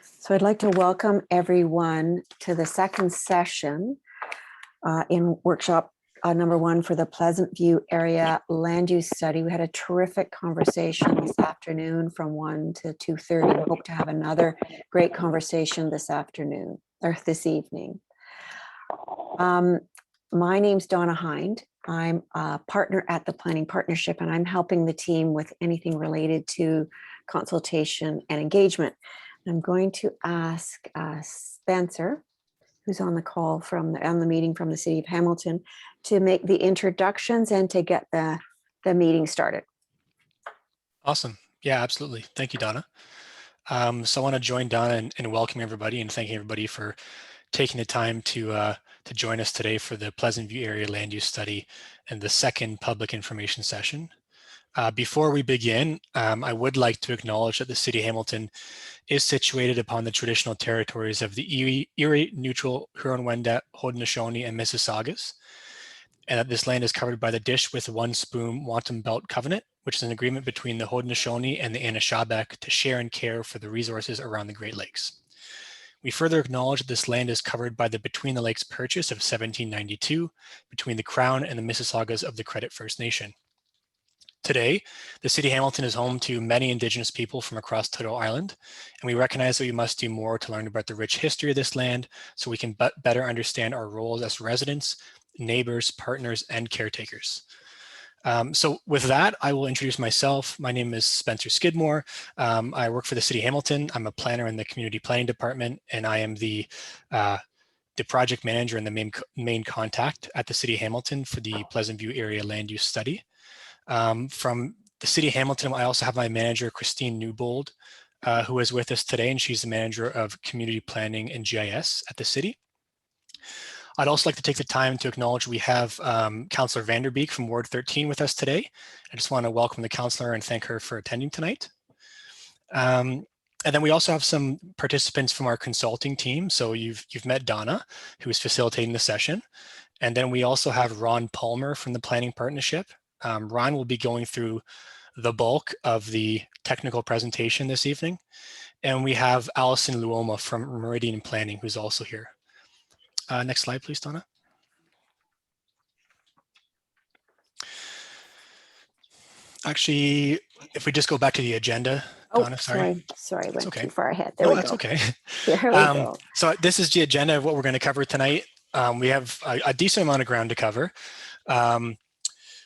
So I'd like to welcome everyone to the second session in workshop number 1 for the Pleasantview area land use study. We had a terrific conversation this afternoon from 1 to 2:30. We hope to have another great conversation this afternoon or this evening. My name's Donna Hind. I'm a partner at the Planning Partnership, and I'm helping the team with anything related to consultation and engagement. I'm going to ask Spencer, who's on the call on the meeting from the City of Hamilton, to make the introductions and to get the meeting started. Awesome. Yeah, absolutely. Thank you, Donna. So I want to join Donna in welcoming everybody and thanking everybody for taking the time to join us today for the Pleasantview area land use study and the second public information session. Before we begin, I would like to acknowledge that the City of Hamilton is situated upon the traditional territories of the Erie, Neutral, Huron-Wendat, Haudenosaunee, and Mississaugas, and that this land is covered by the Dish with One Spoon Wanton Belt Covenant, which is an agreement between the Haudenosaunee and the Anishinaabe to share and care for the resources around the Great Lakes. We further acknowledge that this land is covered by the Between the Lakes Purchase of 1792 between the Crown and the Mississaugas of the Credit First Nation. Today, the City of Hamilton is home to many Indigenous people from across Turtle Island, and we recognize that we must do more to learn about the rich history of this land so we can better understand our roles as residents, neighbors, partners, and caretakers. So with that, I will introduce myself. My name is Spencer Skidmore. I work for the City of Hamilton. I'm a planner in the Community Planning Department, and I am the project manager and the main contact at the City of Hamilton for the Pleasantview area land use study. From the City of Hamilton, I also have my manager, Christine Newbold, who is with us today, and she's the manager of Community Planning and GIS at the City. I'd also like to take the time to acknowledge we have Councillor Vanderbeek from Ward 13 with us today. I just want to welcome the councillor and thank her for attending tonight. And then we also have some participants from our consulting team. So you've met Donna, who is facilitating the session. And then we also have Ron Palmer from the Planning Partnership. Ron will be going through the bulk of the technical presentation this evening. And we have Allison Luoma from Meridian Planning, who's also here. Next slide, please, Donna. Actually, if we just go back to the agenda, Donna, sorry, I went okay. too far ahead. There we go. That's okay. Here we go. So this is the agenda of what we're going to cover tonight. We have a decent amount of ground to cover.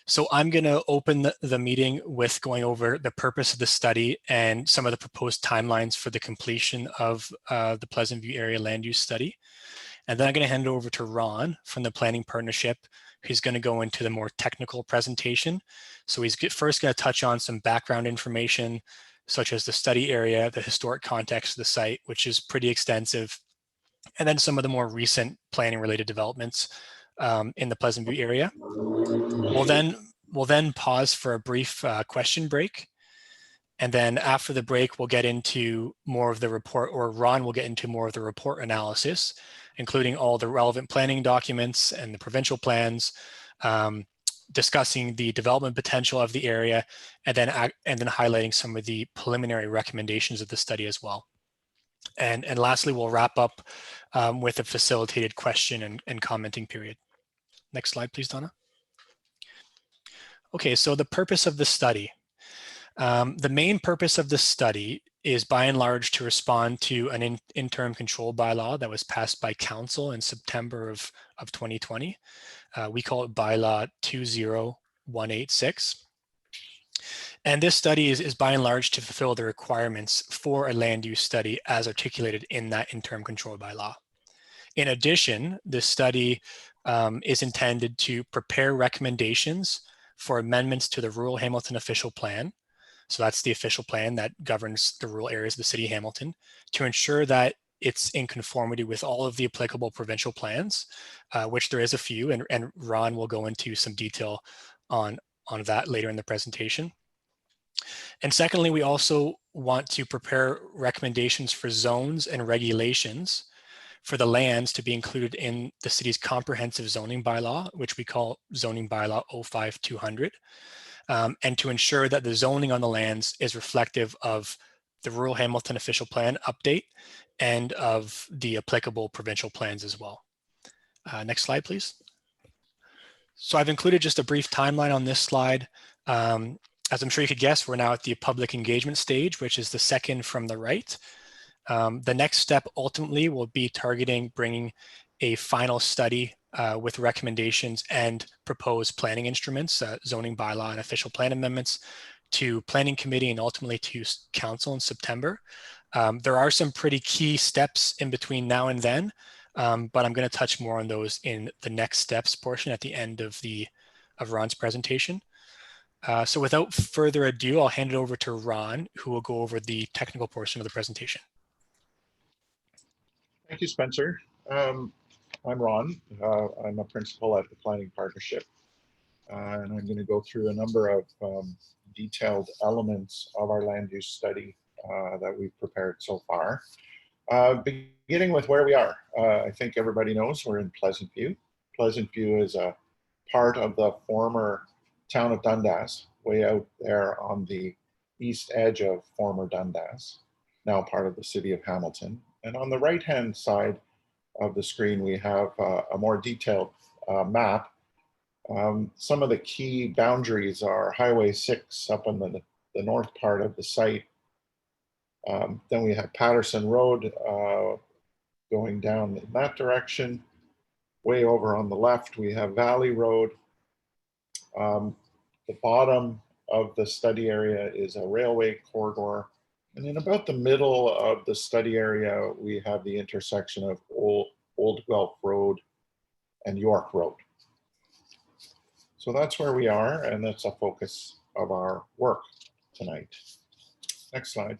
So I'm going to open the meeting with going over the purpose of the study and some of the proposed timelines for the completion of the Pleasantview area land use study. And then I'm going to hand it over to Ron from the Planning Partnership, who's going to go into the more technical presentation. So he's first going to touch on some background information, such as the study area, the historic context of the site, which is pretty extensive, and then some of the more recent planning related developments in the Pleasantview area. We'll then pause for a brief question break. And then after the break, we'll get into more of the report, or Ron will get into more of the report analysis, including all the relevant planning documents and the provincial plans, discussing the development potential of the area, and then highlighting some of the preliminary recommendations of the study as well. And lastly, we'll wrap up with a facilitated question and commenting period. Next slide, please, Donna. Okay, so the purpose of the study. The main purpose of the study is by and large to respond to an interim control bylaw that was passed by council in September of 2020. We call it bylaw 20186. And this study is by and large to fulfill the requirements for a land use study as articulated in that interim control bylaw. In addition, this study is intended to prepare recommendations for amendments to the Rural Hamilton Official Plan. So that's the official plan that governs the rural areas of the City of Hamilton, to ensure that it's in conformity with all of the applicable provincial plans, which there is a few, and Ron will go into some detail on that later in the presentation. And secondly, we also want to prepare recommendations for zones and regulations for the lands to be included in the city's comprehensive zoning bylaw, which we call Zoning Bylaw 05200. And to ensure that the zoning on the lands is reflective of the Rural Hamilton Official Plan update and of the applicable provincial plans as well. Next slide, please. So I've included just a brief timeline on this slide. As I'm sure you could guess, we're now at the public engagement stage, which is the second from the right. The next step ultimately will be targeting bringing a final study with recommendations and proposed planning instruments, zoning bylaw and official plan amendments, to planning committee and ultimately to council in September. There are some pretty key steps in between now and then, but I'm going to touch more on those in the next steps portion at the end of Ron's presentation. So without further ado, I'll hand it over to Ron, who will go over the technical portion of the presentation. Thank you, Spencer. I'm Ron. I'm a principal at the Planning Partnership, and I'm going to go through a number of detailed elements of our land use study that we've prepared so far. Beginning with where we are, I think everybody knows we're in Pleasantview. Pleasantview is a part of the former town of Dundas, way out there on the east edge of former Dundas, now part of the city of Hamilton. And on the right-hand side of the screen, we have a more detailed map. Some of the key boundaries are Highway 6 up on the north part of the site. Then we have Patterson Road going down in that direction. Way over on the left, we have Valley Road. The bottom of the study area is a railway corridor. And in about the middle of the study area, we have the intersection of Old Guelph Road and York Road. So that's where we are, and that's a focus of our work tonight. Next slide.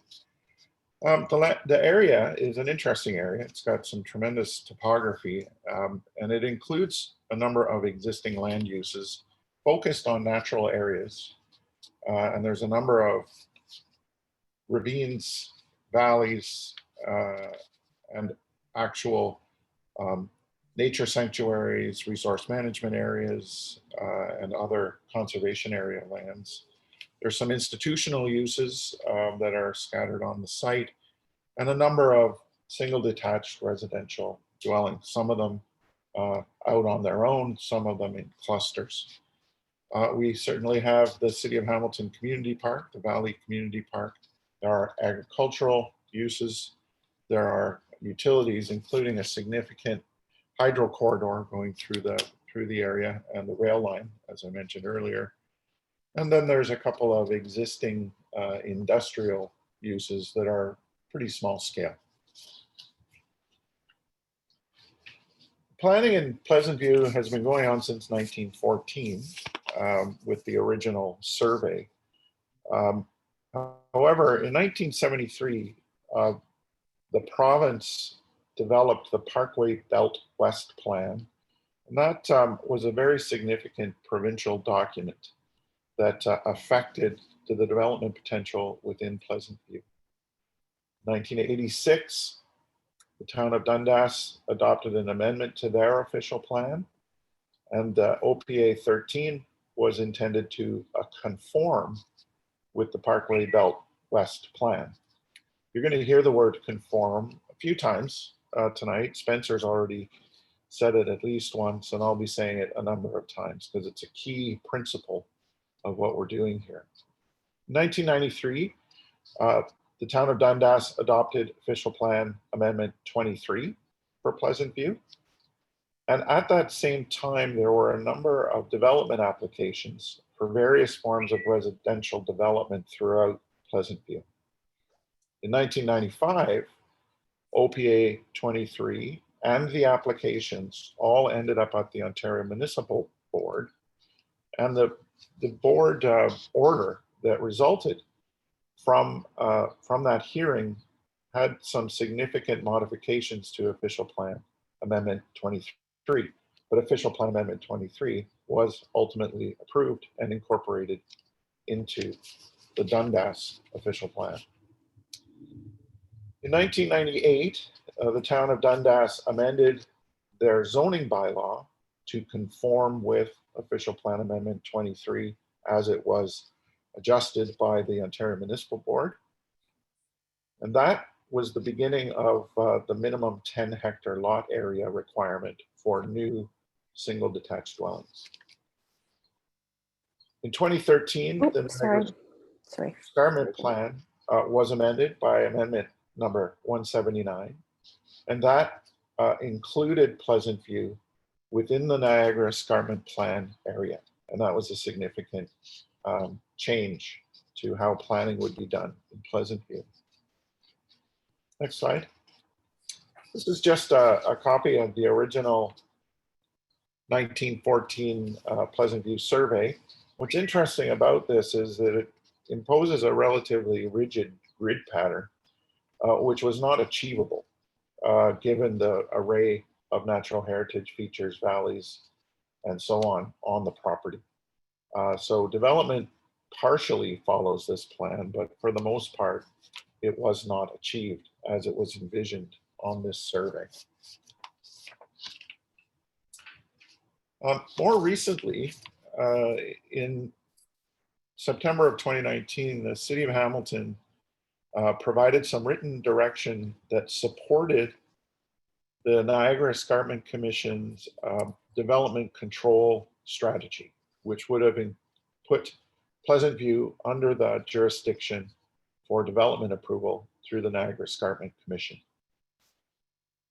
The area is an interesting area. It's got some tremendous topography, and it includes a number of existing land uses focused on natural areas. And there's a number of ravines, valleys, and actual nature sanctuaries, resource management areas, and other conservation area lands. There's some institutional uses that are scattered on the site, and a number of single detached residential dwellings, some of them out on their own, some of them in clusters. We certainly have the City of Hamilton Community Park, the Valley Community Park. There are agricultural uses. There are utilities, including a significant hydro corridor going through the area and the rail line, as I mentioned earlier. And then there's a couple of existing industrial uses that are pretty small scale. Planning in Pleasantview has been going on since 1914 with the original survey. However, in 1973, the province developed the Parkway Belt West Plan, and that was a very significant provincial document that affected the development potential within Pleasantview. 1986, the town of Dundas adopted an amendment to their official plan, and OPA 13 was intended to conform with the Parkway Belt West Plan. You're going to hear the word conform a few times tonight. Spencer's already said it at least once, and I'll be saying it a number of times because it's a key principle of what we're doing here. In 1993, the town of Dundas adopted Official Plan Amendment 23 for Pleasantview. And at that same time, there were a number of development applications for various forms of residential development throughout Pleasantview. In 1995, OPA 23 and the applications all ended up at the Ontario Municipal Board. And the board order that resulted from that hearing had some significant modifications to Official Plan Amendment 23. But Official Plan Amendment 23 was ultimately approved and incorporated into the Dundas Official Plan. In 1998, the town of Dundas amended their zoning bylaw to conform with Official Plan Amendment 23 as it was adjusted by the Ontario Municipal Board. And that was the beginning of the minimum 10-hectare lot area requirement for new single detached dwellings. In 2013, Oh, the Niagara sorry. Escarpment Plan was amended by Amendment number 179, and that included Pleasantview within the Niagara Escarpment Plan area. And that was a significant change to how planning would be done in Pleasantview. Next slide. This is just a copy of the original 1914 Pleasantview survey. What's interesting about this is that it imposes a relatively rigid grid pattern, which was not achievable given the array of natural heritage features, valleys, and so on the property. So development partially follows this plan, but for the most part, it was not achieved as it was envisioned on this survey. More recently, in September of 2019, the City of Hamilton provided some written direction that supported the Niagara Escarpment Commission's development control strategy, which would have put Pleasantview under the jurisdiction for development approval through the Niagara Escarpment Commission.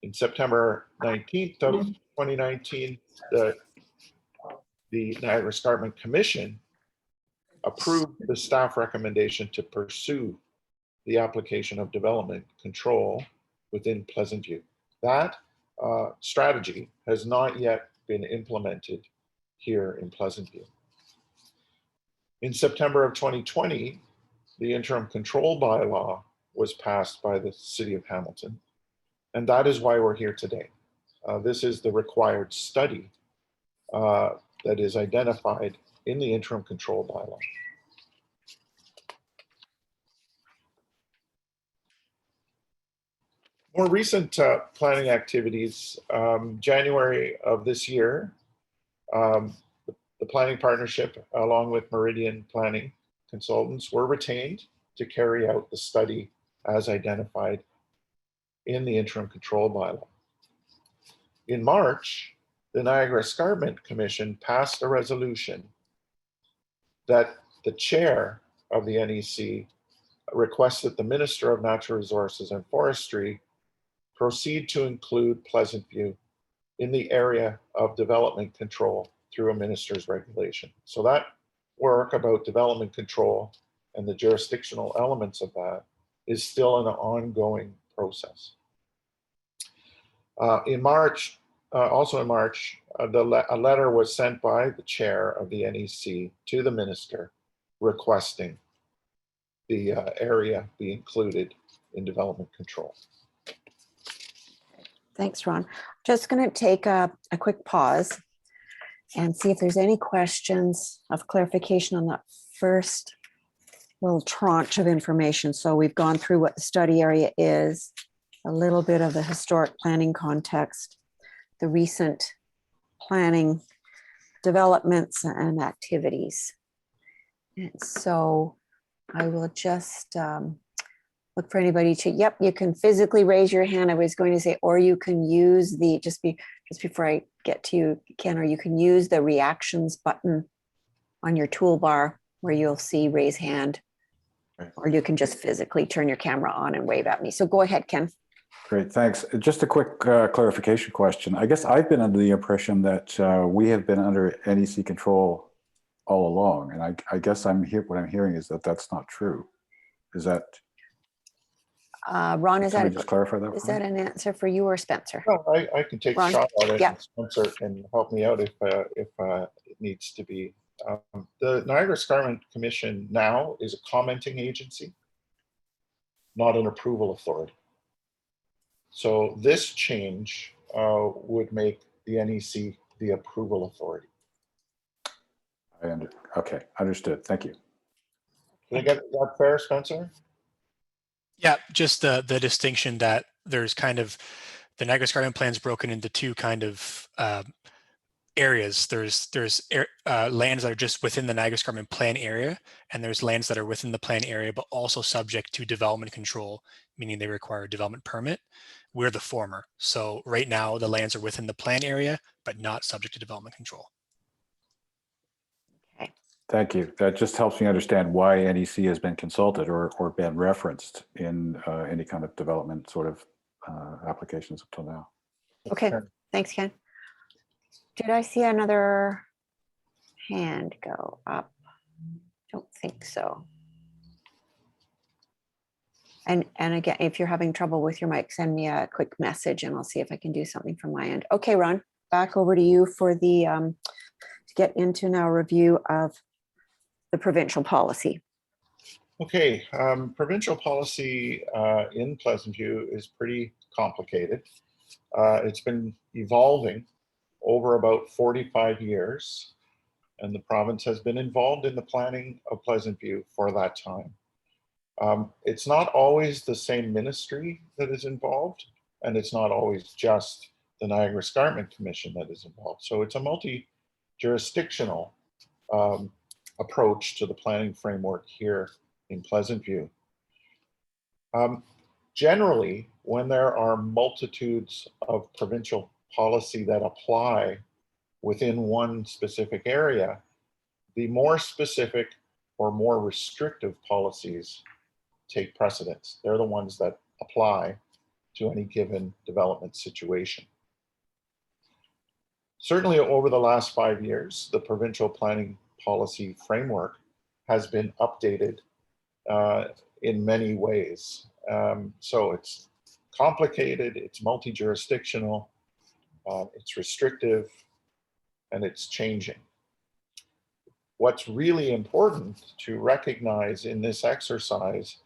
In September 19th of 2019, the Niagara Escarpment Commission approved the staff recommendation to pursue the application of development control within Pleasantview. That strategy has not yet been implemented here in Pleasantview. In September of 2020, the interim control bylaw was passed by the City of Hamilton, and that is why we're here today. This is the required study that is identified in the interim control bylaw. More recent planning activities, January of this year, the planning partnership along with Meridian Planning Consultants were retained to carry out the study as identified in the interim control bylaw. In March, the Niagara Escarpment Commission passed a resolution that the chair of the NEC requests that the Minister of Natural Resources and Forestry proceed to include Pleasantview in the area of development control through a minister's regulation. So that work about development control and the jurisdictional elements of that is still an ongoing process. In March, also in March, a letter was sent by the chair of the NEC to the minister requesting the area be included in development control. Thanks, Ron. Just going to take a quick pause and see if there's any questions of clarification on that first little tranche of information. So we've gone through what the study area is, a little bit of the historic planning context, the recent planning developments and activities. And so I will just look for anybody to, yep, you can physically raise your hand. I was going to say, or you can use the, just before I get to you, Ken, or you can use the reactions button on your toolbar where you'll see raise hand, or you can just physically turn your camera on and wave at me. So go ahead, Ken. Great, thanks. Just a quick clarification question. I guess I've been under the impression that we have been under NEC control all along, and I guess what I'm hearing is that that's not true. Is that? Ron, is that, just clarify that? Is that an answer for you or Spencer? Well, I can take Ron? a shot at it. Yeah. And Spencer can help me out if it needs to be. The Niagara Escarpment Commission now is a commenting agency, not an approval authority. So this change would make the NEC the approval authority. Okay, understood. Thank you. Did I get that fair, Spencer? Yeah, just the distinction that there's kind of the Niagara Escarpment Plan is broken into two kind of areas. There's lands that are just within the Niagara Escarpment plan area, and there's lands that are within the plan area, but also subject to development control, meaning they require a development permit. We're the former. So right now the lands are within the plan area, but not subject to development control. Okay. Thank you. That just helps me understand why NEC has been consulted or been referenced in any kind of development sort of applications up till now. Okay, thanks, Ken. Did I see another hand go up? Don't think so. And again, if you're having trouble with your mic, send me a quick message and I'll see if I can do something from my end. Okay, Ron, back over to you for the to get into now a review of the provincial policy. Okay, provincial policy in Pleasantview is pretty complicated. It's been evolving over about 45 years, and the province has been involved in the planning of Pleasantview for that time. It's not always the same ministry that is involved, and it's not always just the Niagara Escarpment Commission that is involved. So it's a multi-jurisdictional approach to the planning framework here in Pleasantview. Generally, when there are multitudes of provincial policy that apply within one specific area, the more specific or more restrictive policies take precedence. They're the ones that apply to any given development situation. Certainly over the last 5 years, the provincial planning policy framework has been updated in many ways. So it's complicated, it's multi-jurisdictional, it's restrictive, and it's changing. What's really important to recognize in this exercise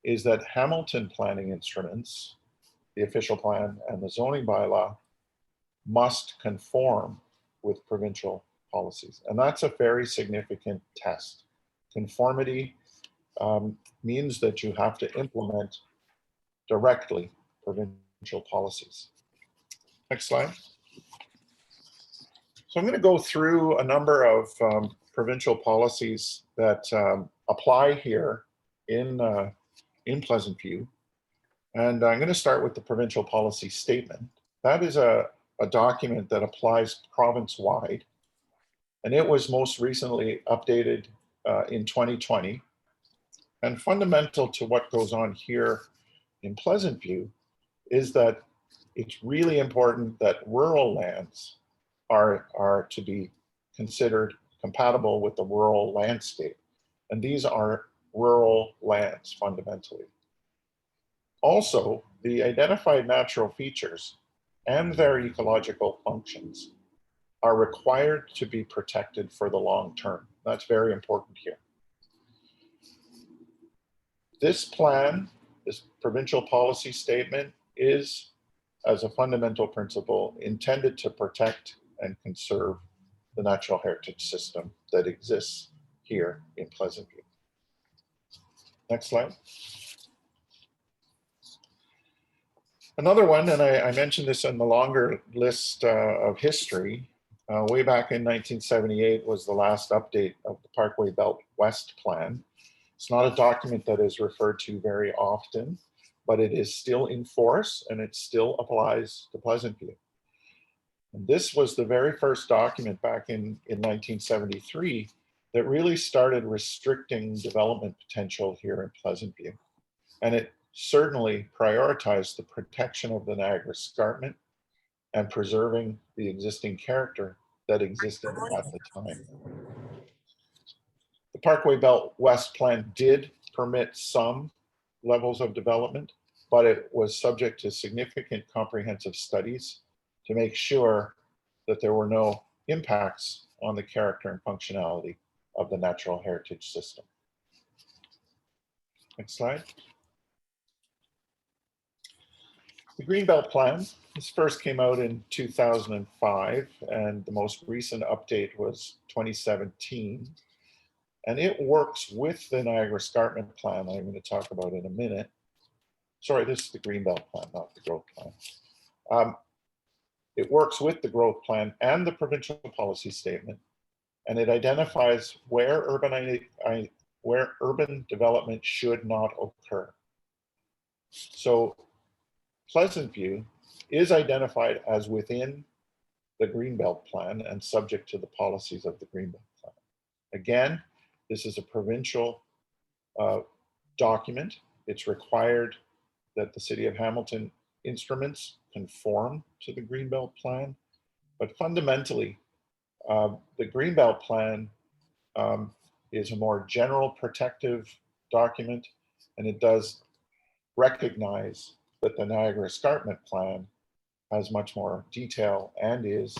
is that Hamilton planning instruments, the official plan and the zoning bylaw, must conform with provincial policies. And that's a very significant test. Conformity means that you have to implement directly provincial policies. Next slide. So I'm going to go through a number of provincial policies that apply here in Pleasantview. And I'm going to start with the provincial policy statement. That is a document that applies province-wide. And it was most recently updated in 2020. And fundamental to what goes on here in Pleasantview is that it's really important that rural lands are to be considered compatible with the rural landscape. And these are rural lands fundamentally. Also, the identified natural features and their ecological functions are required to be protected for the long term. That's very important here. This plan, this provincial policy statement, is, as a fundamental principle, intended to protect and conserve the natural heritage system that exists here in Pleasantview. Next slide. Another one, and I mentioned this in the longer list of history, way back in 1978 was the last update of the Parkway Belt West Plan. It's not a document that is referred to very often, but it is still in force and it still applies to Pleasantview. And this was the very first document back in 1973 that really started restricting development potential here in Pleasantview. And it certainly prioritized the protection of the Niagara Escarpment and preserving the existing character that existed at the time. The Parkway Belt West Plan did permit some levels of development, but it was subject to significant comprehensive studies to make sure that there were no impacts on the character and functionality of the natural heritage system. Next slide. The Greenbelt Plan, this first came out in 2005, and the most recent update was 2017. And it works with the Niagara Escarpment Plan that I'm going to talk about in a minute. Sorry, this is the Greenbelt Plan, not the Growth Plan. It works with the growth plan and the provincial policy statement, and it identifies where urban development should not occur. So Pleasantview is identified as within the Greenbelt Plan and subject to the policies of the Greenbelt Plan. Again, this is a provincial document. It's required that the City of Hamilton instruments conform to the Greenbelt Plan, but fundamentally, the Greenbelt Plan is a more general protective document, and it does recognize that the Niagara Escarpment Plan has much more detail and is,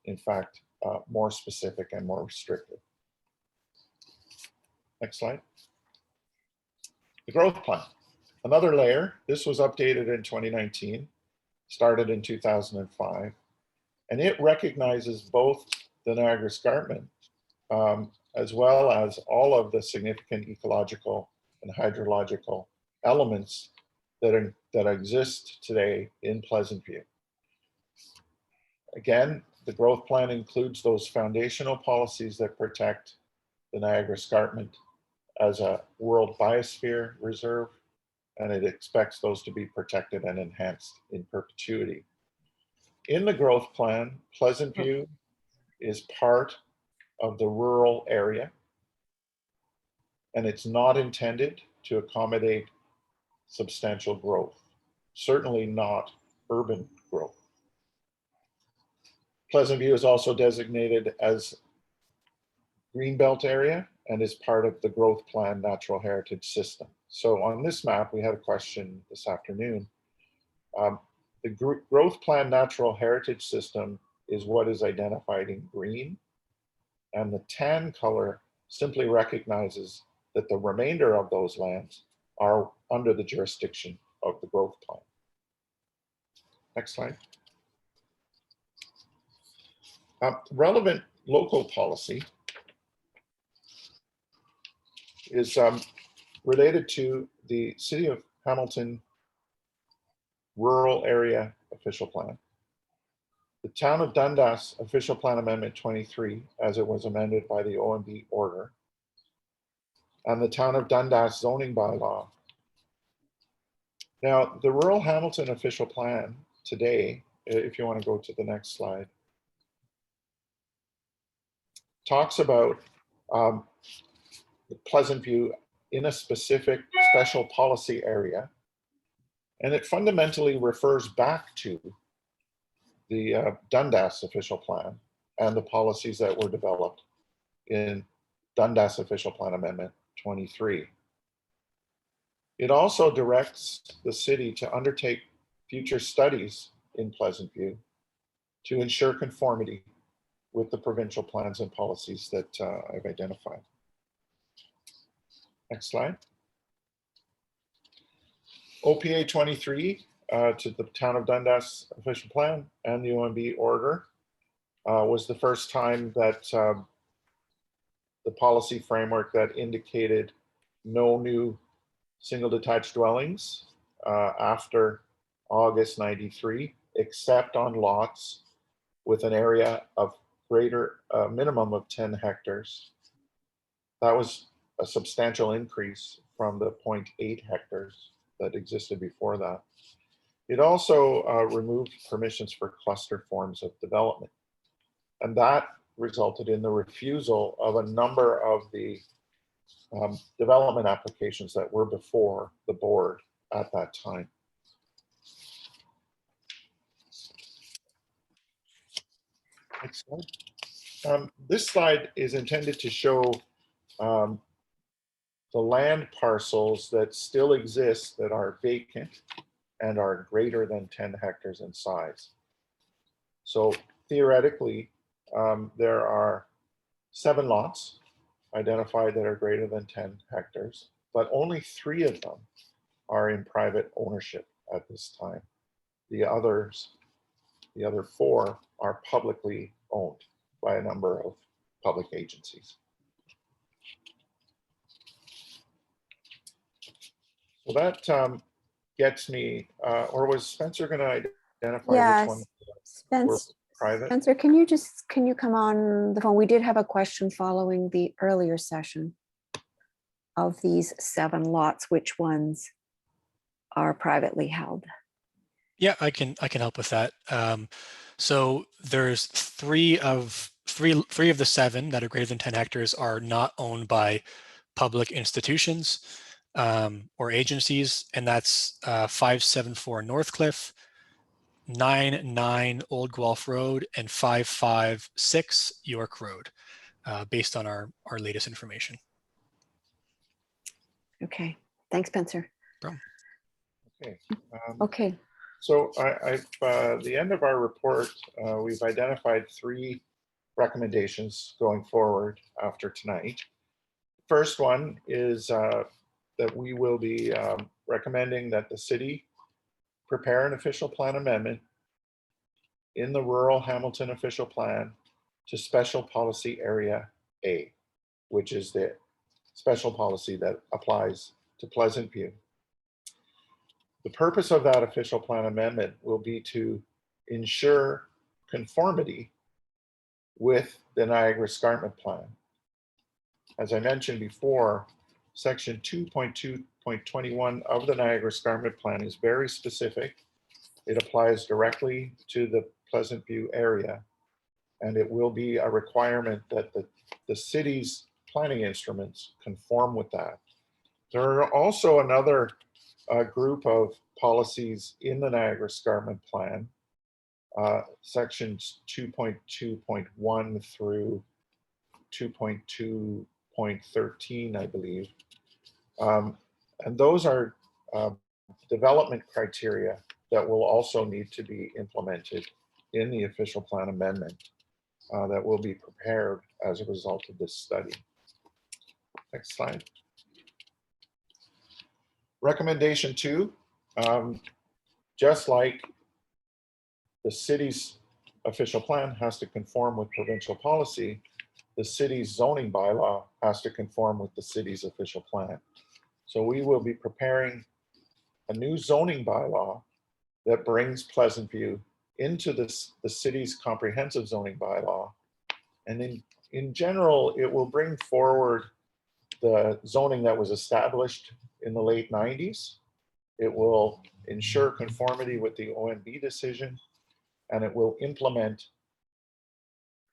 in fact, more specific and more restrictive. Next slide. The growth plan. Another layer. This was updated in 2019, started in 2005, and it recognizes both the Niagara Escarpment as well as all of the significant ecological and hydrological elements that exist today in Pleasantview. Again, the growth plan includes those foundational policies that protect the Niagara Escarpment as a World Biosphere Reserve, and it expects those to be protected and enhanced in perpetuity. In the growth plan, Pleasantview is part of the rural area, and it's not intended to accommodate substantial growth, certainly not urban growth. Pleasantview is also designated as Greenbelt area and is part of the growth plan natural heritage system. So on this map, we had a question this afternoon. The growth plan natural heritage system is what is identified in green, and the tan color simply recognizes that the remainder of those lands are under the jurisdiction of the growth plan. Next slide. Relevant local policy is related to the City of Hamilton Rural Area Official Plan, the Town of Dundas Official Plan Amendment 23, as it was amended by the OMB order, and the Town of Dundas Zoning Bylaw. Now, the Rural Hamilton Official Plan today, if you want to go to the next slide, talks about the Pleasantview in a specific special policy area, and it fundamentally refers back to the Dundas Official Plan and the policies that were developed in Dundas Official Plan Amendment 23. It also directs the city to undertake future studies in Pleasantview to ensure conformity with the provincial plans and policies that I've identified. Next slide. OPA 23 to the Town of Dundas Official Plan and the OMB order was the first time that the policy framework that indicated no new single detached dwellings after August 93, except on lots with an area of greater minimum of 10 hectares. That was a substantial increase from the 0.8 hectares that existed before that. It also removed permissions for cluster forms of development. And that resulted in the refusal of a number of the development applications that were before the board at that time. Next slide. This slide is intended to show the land parcels that still exist that are vacant and are greater than 10 hectares in size. So theoretically, there are 7 lots identified that are greater than 10 hectares, but only 3 of them are in private ownership at this time. The other 4 are publicly owned by a number of public agencies. So that gets me, or was Spencer going to identify which ones Yes, were private? Spencer, can you come on the phone? We did have a question following the earlier session. Of these 7 lots, which ones are privately held? Yeah, I can help with that. So there's three of the 7 that are greater than 10 hectares are not owned by public institutions or agencies, and that's 574 Northcliffe, 99 Old Guelph Road, and 556 York Road, based on our latest information. Okay, thanks, Spencer. Okay. Okay, So the end of our report, we've identified 3 recommendations going forward after tonight. First one is that we will be recommending that the city prepare an official plan amendment in the rural Hamilton official plan to special policy area A, which is the special policy that applies to Pleasantview. The purpose of that official plan amendment will be to ensure conformity with the Niagara Escarpment Plan. As I mentioned before, section 2.2.21 of the Niagara Escarpment Plan is very specific. It applies directly to the Pleasantview area, and it will be a requirement that the city's planning instruments conform with that. There are also another group of policies in the Niagara Escarpment Plan, sections 2.2.1 through 2.2.13, I believe. And those are development criteria that will also need to be implemented in the official plan amendment that will be prepared as a result of this study. Next slide. Recommendation 2, just like the city's official plan has to conform with provincial policy, the city's zoning bylaw has to conform with the city's official plan. So we will be preparing a new zoning bylaw that brings Pleasantview into the city's comprehensive zoning bylaw. And in general, it will bring forward the zoning that was established in the late 90s. It will ensure conformity with the OMB decision, and it will implement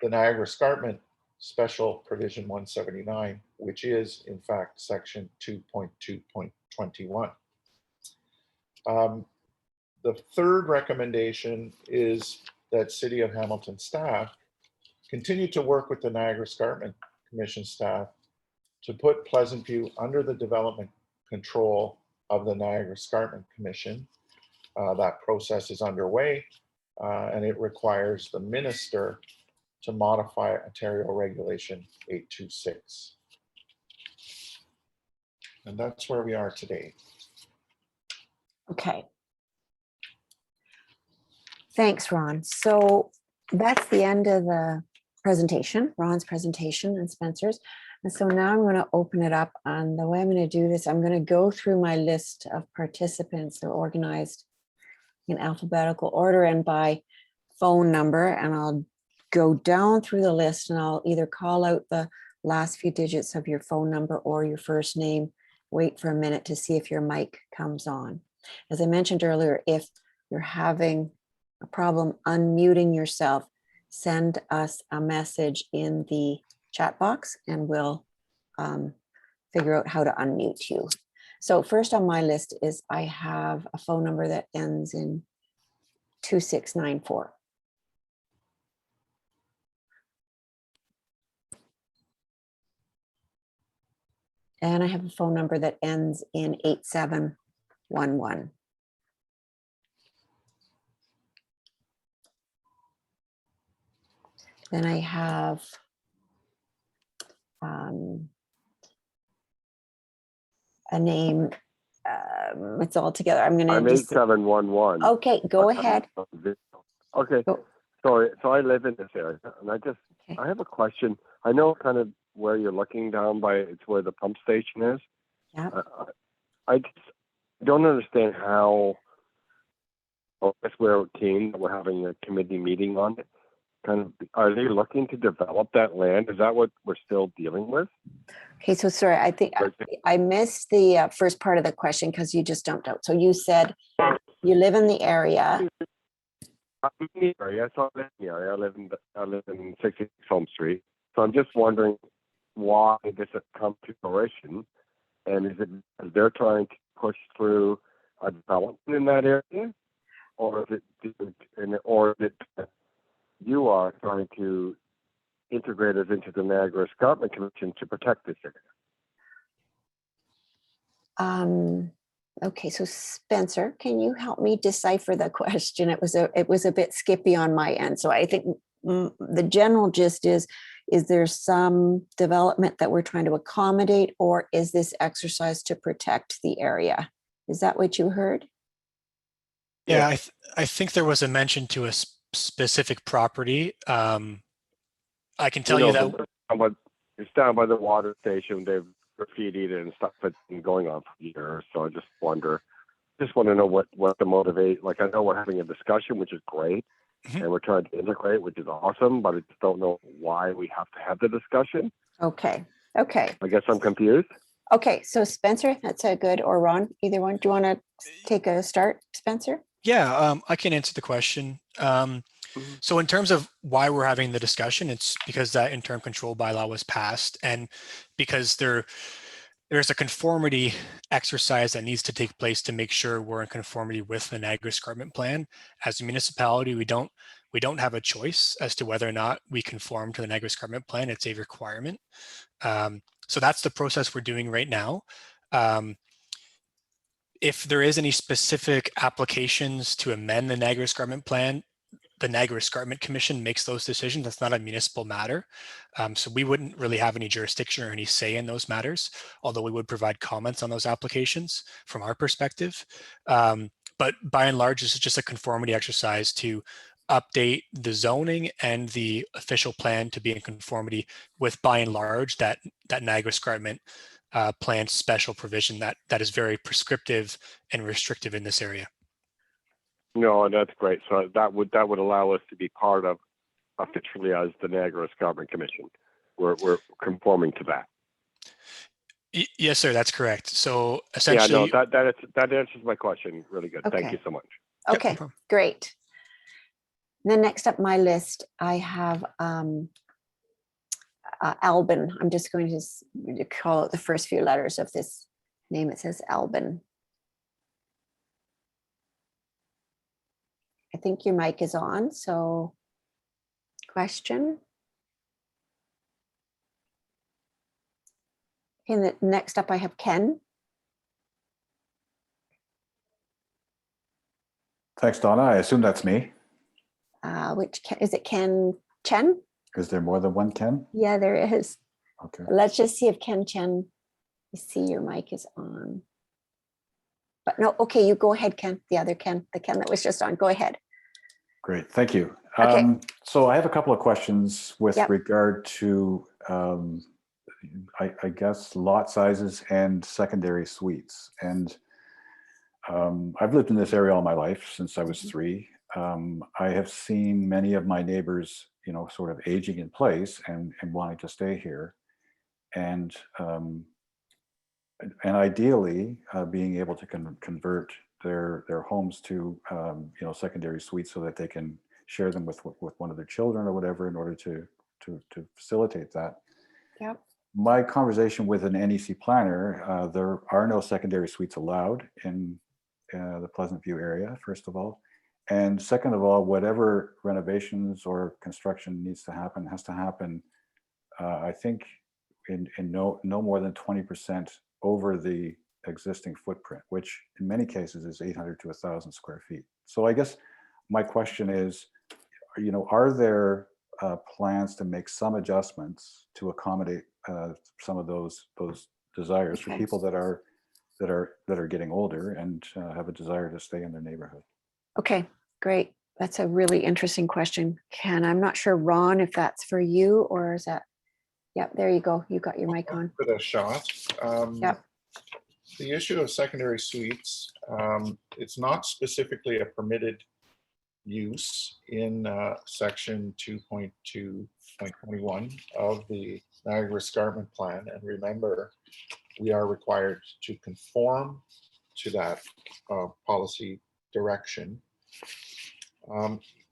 the Niagara Escarpment Special Provision 179, which is in fact section 2.2.21. The third recommendation is that City of Hamilton staff continue to work with the Niagara Escarpment Commission staff to put Pleasantview under the development control of the Niagara Escarpment Commission. That process is underway, and it requires the minister to modify Ontario Regulation 826. And that's where we are today. okay. Thanks, Ron. So that's the end of the presentation, Ron's presentation and Spencer's. And so now I'm going to open it up. And the way I'm going to do this, I'm going to go through my list of participants. They're organized in alphabetical order and by phone number. And I'll go down through the list and I'll either call out the last few digits of your phone number or your first name. Wait for a minute to see if your mic comes on. As I mentioned earlier, if you're having a problem unmuting yourself, send us a message in the chat box and we'll figure out how to unmute you. So first on my list is I have a phone number that ends in 2694. And I have a phone number that ends in 8711. Then I have a name. It's all together. I'm going to I'm 8711. Okay, go ahead. Okay. Go. Sorry. So I live in this area, and I Okay. have a question. I know kind of where you're looking down by, it's where the pump station is. Yeah. I just don't understand how I guess we're keen that we're having a committee meeting on it. Kind of, are they looking to develop that land? Is that what we're still dealing with? Okay, so sorry, I think I missed the first part of the question because you just jumped out. So you said you live in the area. I'm in the area, so I live in the area. I live in 66 Home Street. So I'm just wondering why this has come to fruition, and is it because they're trying to push through a development in that area, or is it you are trying to integrate us into the Niagara Escarpment Commission to protect this area? Okay, so Spencer, can you help me decipher the question? It was a bit skippy on my end. So I think the general gist is there some development that we're trying to accommodate, or is this exercise to protect the area? Is that what you heard? Yeah, I think there was a mention to a specific property. I can tell you that it's down by the water station. They've graffitied and stuff that's been going on for years. So I just want to know what the motivate. Like, I know we're having a discussion, which is great, and we're trying to integrate, which is awesome, but I just don't know why we have to have the discussion. Okay. I guess I'm confused. Okay, so Spencer, that's a good, or Ron, either one. Do you want to take a start, Spencer? Yeah, I can answer the question. So in terms of why we're having the discussion, it's because that interim control bylaw was passed, and because there's a conformity exercise that needs to take place to make sure we're in conformity with the Niagara Escarpment Plan. As a municipality, we don't have a choice as to whether or not we conform to the Niagara Escarpment Plan. It's a requirement. So that's the process we're doing right now. If there is any specific applications to amend the Niagara Escarpment Plan, the Niagara Escarpment Commission makes those decisions. That's not a municipal matter. So we wouldn't really have any jurisdiction or any say in those matters, although we would provide comments on those applications from our perspective. But by and large, this is just a conformity exercise to update the zoning and the official plan to be in conformity with, by and large, that Niagara Escarpment Plan special provision that is very prescriptive and restrictive in this area. No, that's great. So that would allow us to be part of officially as the Niagara Escarpment Commission. We're conforming to that. Yes, sir. That's correct. So essentially, yeah, no, that answers my question. Really good. Okay. Thank you so much. Okay, Yep, no problem. great. Then next up my list, I have Albin. I'm just going to call it the first few letters of this name. It says Albin. I think your mic is on, so question. Okay, next up I have Ken. Thanks, Donna. I assume that's me. Which is it Ken Chen? Is there more than one Ken? Yeah, there is. Okay. Let's just see if Ken Chen, you see your mic is on. But no, okay, you go ahead, Ken. The other Ken, the Ken that was just on. Go ahead. Great, thank you. Okay. So I have a couple of questions with Yep. regard to, I guess, lot sizes and secondary suites. And I've lived in this area all my life since I was 3. I have seen many of my neighbors, sort of aging in place and wanting to stay here. And ideally being able to convert their homes to secondary suites so that they can share them with one of their children or whatever in order to facilitate that. Yep. My conversation with an NEC planner, there are no secondary suites allowed in the Pleasantview area, first of all. And second of all, whatever renovations or construction needs to happen has to happen, I think, in no more than 20% over the existing footprint, which in many cases is 800 to 1,000 square feet. So I guess my question is, are there plans to make some adjustments to accommodate some of those desires for people that are getting older and have a desire to stay in their neighborhood? Okay, great. That's a really interesting question, Ken. I'm not sure, Ron, if that's for you or is that, yep, there you go. You got your mic on. Give it a shot. Yep. The issue of secondary suites, it's not specifically a permitted use in section 2.2.21 of the Niagara Escarpment Plan. And remember, we are required to conform to that policy direction.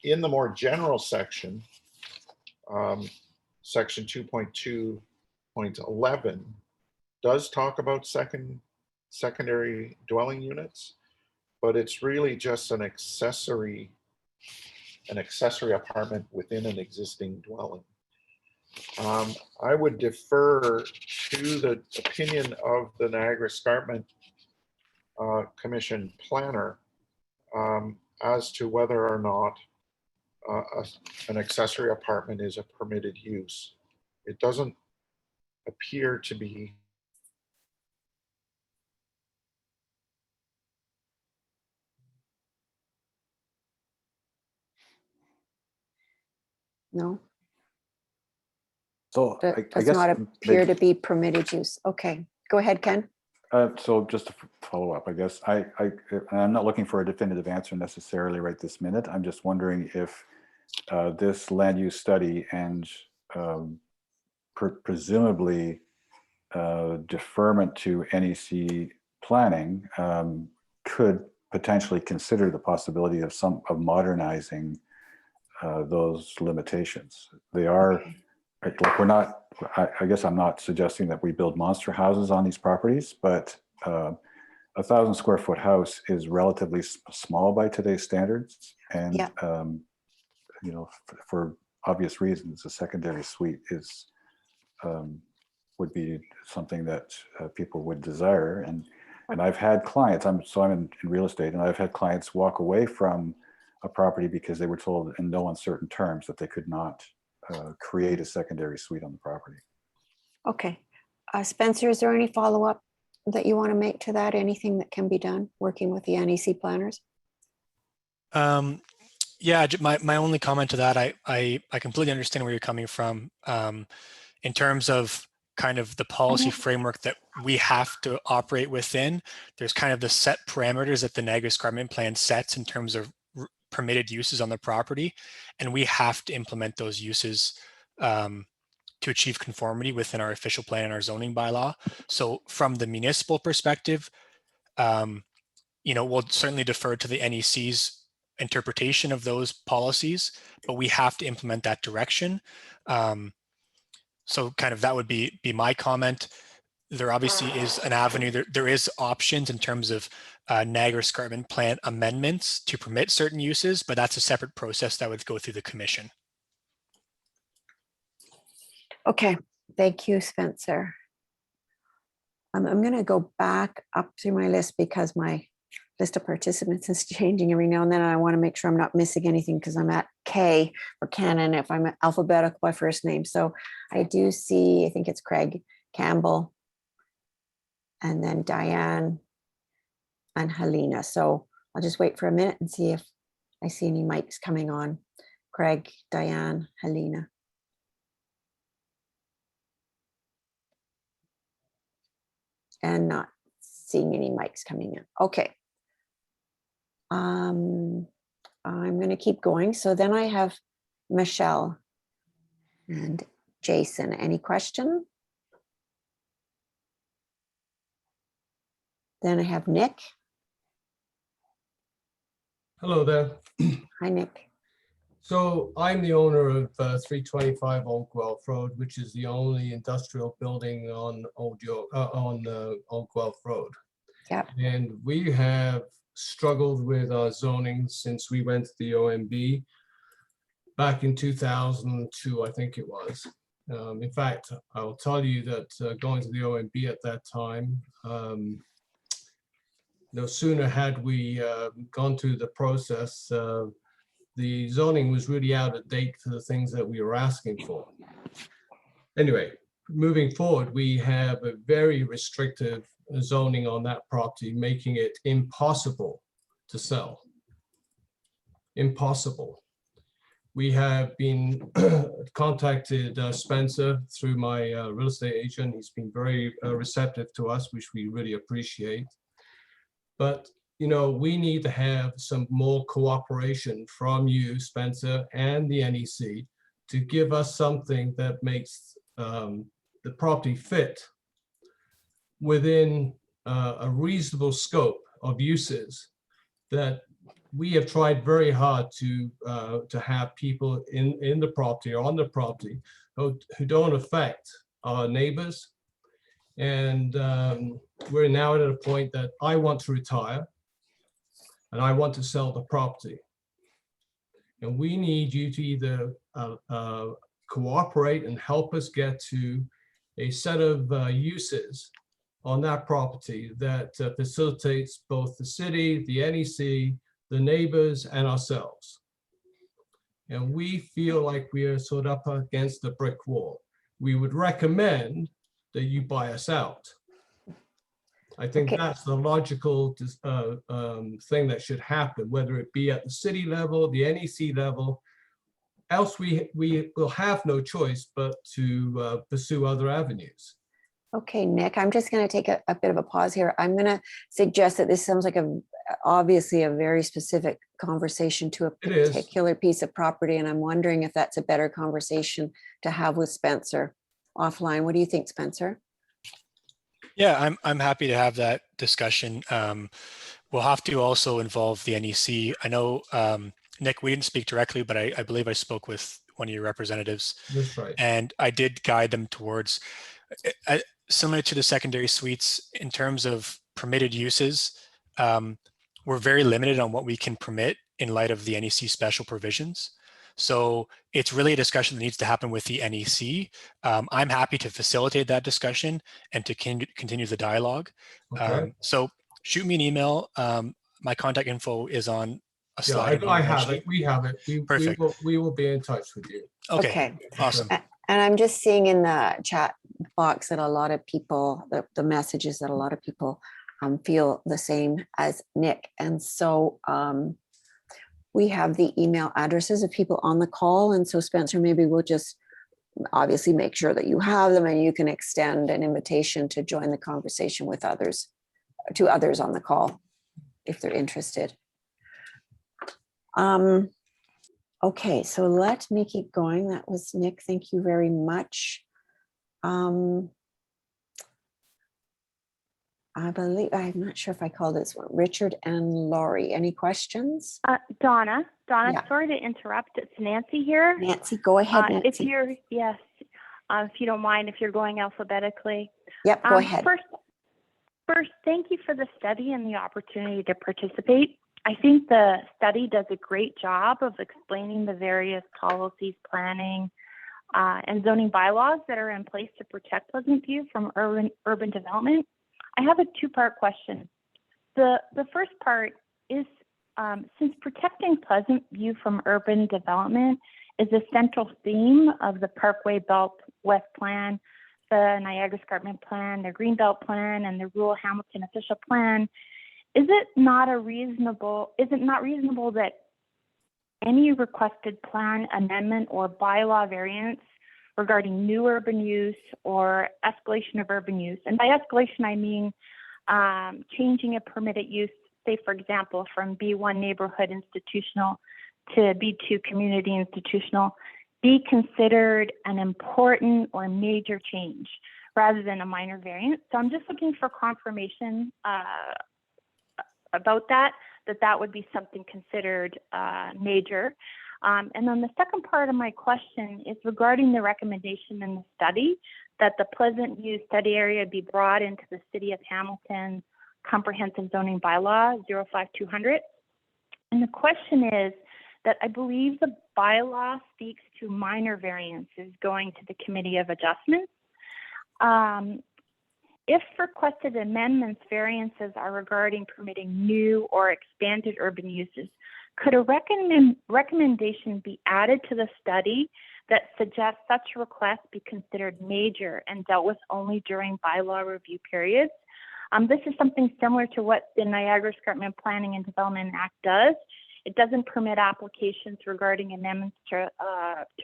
In the more general section, section 2.2.11 does talk about secondary dwelling units, but it's really just an accessory apartment within an existing dwelling. I would defer to the opinion of the Niagara Escarpment Commission planner as to whether or not an accessory apartment is a permitted use. It doesn't appear to be. No, So that I does guess not appear to be permitted use. Okay, go ahead, Ken. so just to follow up, I guess I'm not looking for a definitive answer necessarily right this minute. I'm just wondering if this land use study and presumably deferment to NEC planning could potentially consider the possibility of modernizing those limitations. They are, like, we're not, I guess I'm not suggesting that we build monster houses on these properties, but a 1,000 square foot house is relatively small by today's standards. And, Yeah. you know, for obvious reasons, a secondary suite is, would be something that people would desire. And I've had clients, I'm in real estate, and I've had clients walk away from a property because they were told in no uncertain terms that they could not create a secondary suite on the property. Okay. Spencer, is there any follow-up that you want to make to that? Anything that can be done working with the NEC planners? Yeah, my only comment to that, I completely understand where you're coming from in terms of kind of the policy framework that we have to operate within. There's kind of the set parameters that the Niagara Escarpment Plan sets in terms of permitted uses on the property, and we have to implement those uses to achieve conformity within our official plan and our zoning bylaw. So from the municipal perspective, you know, we'll certainly defer to the NEC's interpretation of those policies, but we have to implement that direction. So kind of that would be my comment. There obviously is an avenue. There is options in terms of Niagara Escarpment Plan amendments to permit certain uses, but that's a separate process that would go through the commission. Okay, thank you, Spencer. I'm going to go back up through my list because my list of participants is changing every now and then. And I want to make sure I'm not missing anything because I'm at K for Canon if I'm alphabetical by first name. So I do see, I think it's Craig Campbell, and then Diane and Helena. So I'll just wait for a minute and see if I see any mics coming on. Craig, Diane, Helena. And not seeing any mics coming in. Okay. I'm going to keep going. So then I have Michelle and Jason. Any question? Then I have Nick. Hello there. Hi, Nick. So I'm the owner of 325 Old Guelph Road, which is the only industrial building on Old Guelph Road. Yeah. And we have struggled with our zoning since we went to the OMB back in 2002, I think it was. In fact, I'll tell you that going to the OMB at that time, no sooner had we gone through the process, the zoning was really out of date for the things that we were asking for. Anyway, moving forward, we have a very restrictive zoning on that property, making it impossible to sell. Impossible. We have been contacted Spencer through my real estate agent. He's been very receptive to us, which we really appreciate. But we need to have some more cooperation from you, Spencer, and the NEC to give us something that makes the property fit within a reasonable scope of uses that we have tried very hard to have people in the property or on the property who don't affect our neighbors. And we're now at a point that I want to retire and I want to sell the property. And we need you to either cooperate and help us get to a set of uses on that property that facilitates both the city, the NEC, the neighbors, and ourselves. And we feel like we are sort of up against a brick wall. We would recommend that you buy us out. I think Okay. that's the logical thing that should happen, whether it be at the city level, the NEC level. Else we will have no choice but to pursue other avenues. Okay, Nick, I'm just going to take a bit of a pause here. I'm going to suggest that this sounds like obviously a very specific conversation to a It is. particular piece of property. And I'm wondering if that's a better conversation to have with Spencer offline. What do you think, Spencer? Yeah, I'm happy to have that discussion. We'll have to also involve the NEC. I know, Nick, we didn't speak directly, but I believe I spoke with one of your representatives. That's right. And I did guide them towards, similar to the secondary suites, in terms of permitted uses, we're very limited on what we can permit in light of the NEC special provisions. So it's really a discussion that needs to happen with the NEC. I'm happy to facilitate that discussion and to continue the dialogue. Okay. So shoot me an email. My contact info is on a slide. Yeah, I have it. We have it. Perfect. We will be in touch with you. Okay. Awesome. And I'm just seeing in the chat box that a lot of people, the messages that a lot of people feel the same as Nick. And so we have the email addresses of people on the call. And so Spencer, maybe we'll just obviously make sure that you have them and you can extend an invitation to join the conversation with others, to others on the call, if they're interested. Okay, so let me keep going. That was Nick. Thank you very much. I believe, I'm not sure if I called this one, Richard and Laurie. Any questions? Donna, Yeah. sorry to interrupt. It's Nancy here. Nancy, go ahead, Nancy. If you don't mind, if you're going alphabetically. Yep, go ahead. First, thank you for the study and the opportunity to participate. I think the study does a great job of explaining the various policies, planning, and zoning bylaws that are in place to protect Pleasantview from urban development. I have a two-part question. The first part is, since protecting Pleasantview from urban development is a central theme of the Parkway Belt West Plan, the Niagara Escarpment Plan, the Greenbelt Plan, and the Rural Hamilton Official Plan, is it not reasonable that any requested plan amendment or bylaw variance regarding new urban use or escalation of urban use, and by escalation I mean changing a permitted use, say for example from B1 neighborhood institutional to B2 community institutional, be considered an important or major change rather than a minor variance? So I'm just looking for confirmation about that would be something considered major. And then the second part of my question is regarding the recommendation in the study that the Pleasantview study area be brought into the City of Hamilton Comprehensive Zoning Bylaw 05200. And the question is that I believe the bylaw speaks to minor variances going to the Committee of Adjustments. If requested amendments, variances are regarding permitting new or expanded urban uses, could a recommendation be added to the study that suggests such requests be considered major and dealt with only during bylaw review periods? This is something similar to what the Niagara Escarpment Planning and Development Act does. It doesn't permit applications regarding amendments to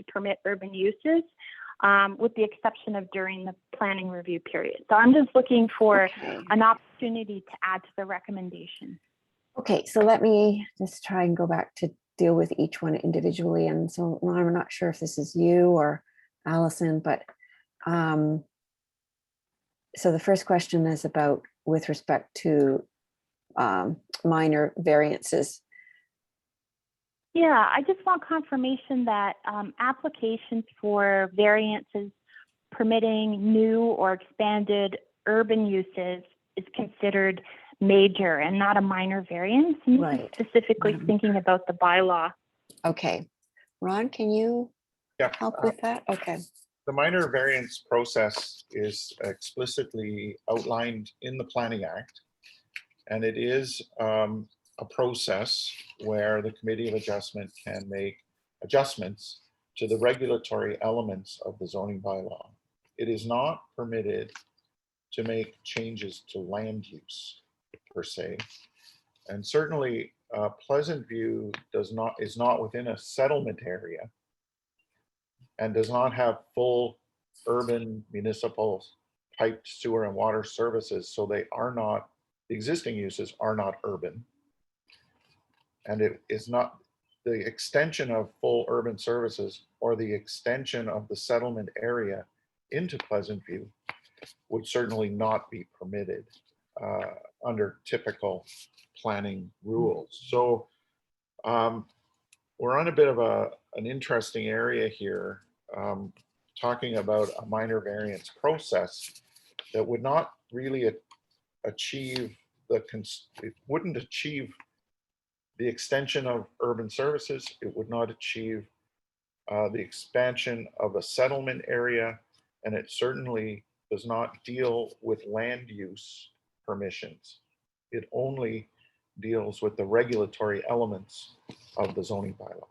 permit urban uses, with the exception of during the planning review period. So I'm just looking for an opportunity to add to the recommendation. Okay, so let me just try and go back to deal with each one individually. And so Ron, I'm not sure if this is you or Allison, but so the first question is about with respect to minor variances. Yeah, I just want confirmation that applications for variances permitting new or expanded urban uses is considered major and not a minor variance. And this is Right. specifically thinking about the bylaw. Okay, Ron, can you Yeah. help with that? Okay. The minor variance process is explicitly outlined in the Planning Act, and it is a process where the Committee of Adjustment can make adjustments to the regulatory elements of the zoning bylaw. It is not permitted to make changes to land use per se, and certainly Pleasantview is not within a settlement area and does not have full urban municipal piped sewer and water services, so they are not, the existing uses are not urban. And it is not the extension of full urban services or the extension of the settlement area into Pleasantview would certainly not be permitted under typical planning rules. So we're on a bit of an interesting area here, talking about a minor variance process that would not really achieve it wouldn't achieve the extension of urban services. It would not achieve the expansion of a settlement area, and it certainly does not deal with land use permissions. It only deals with the regulatory elements of the zoning bylaw.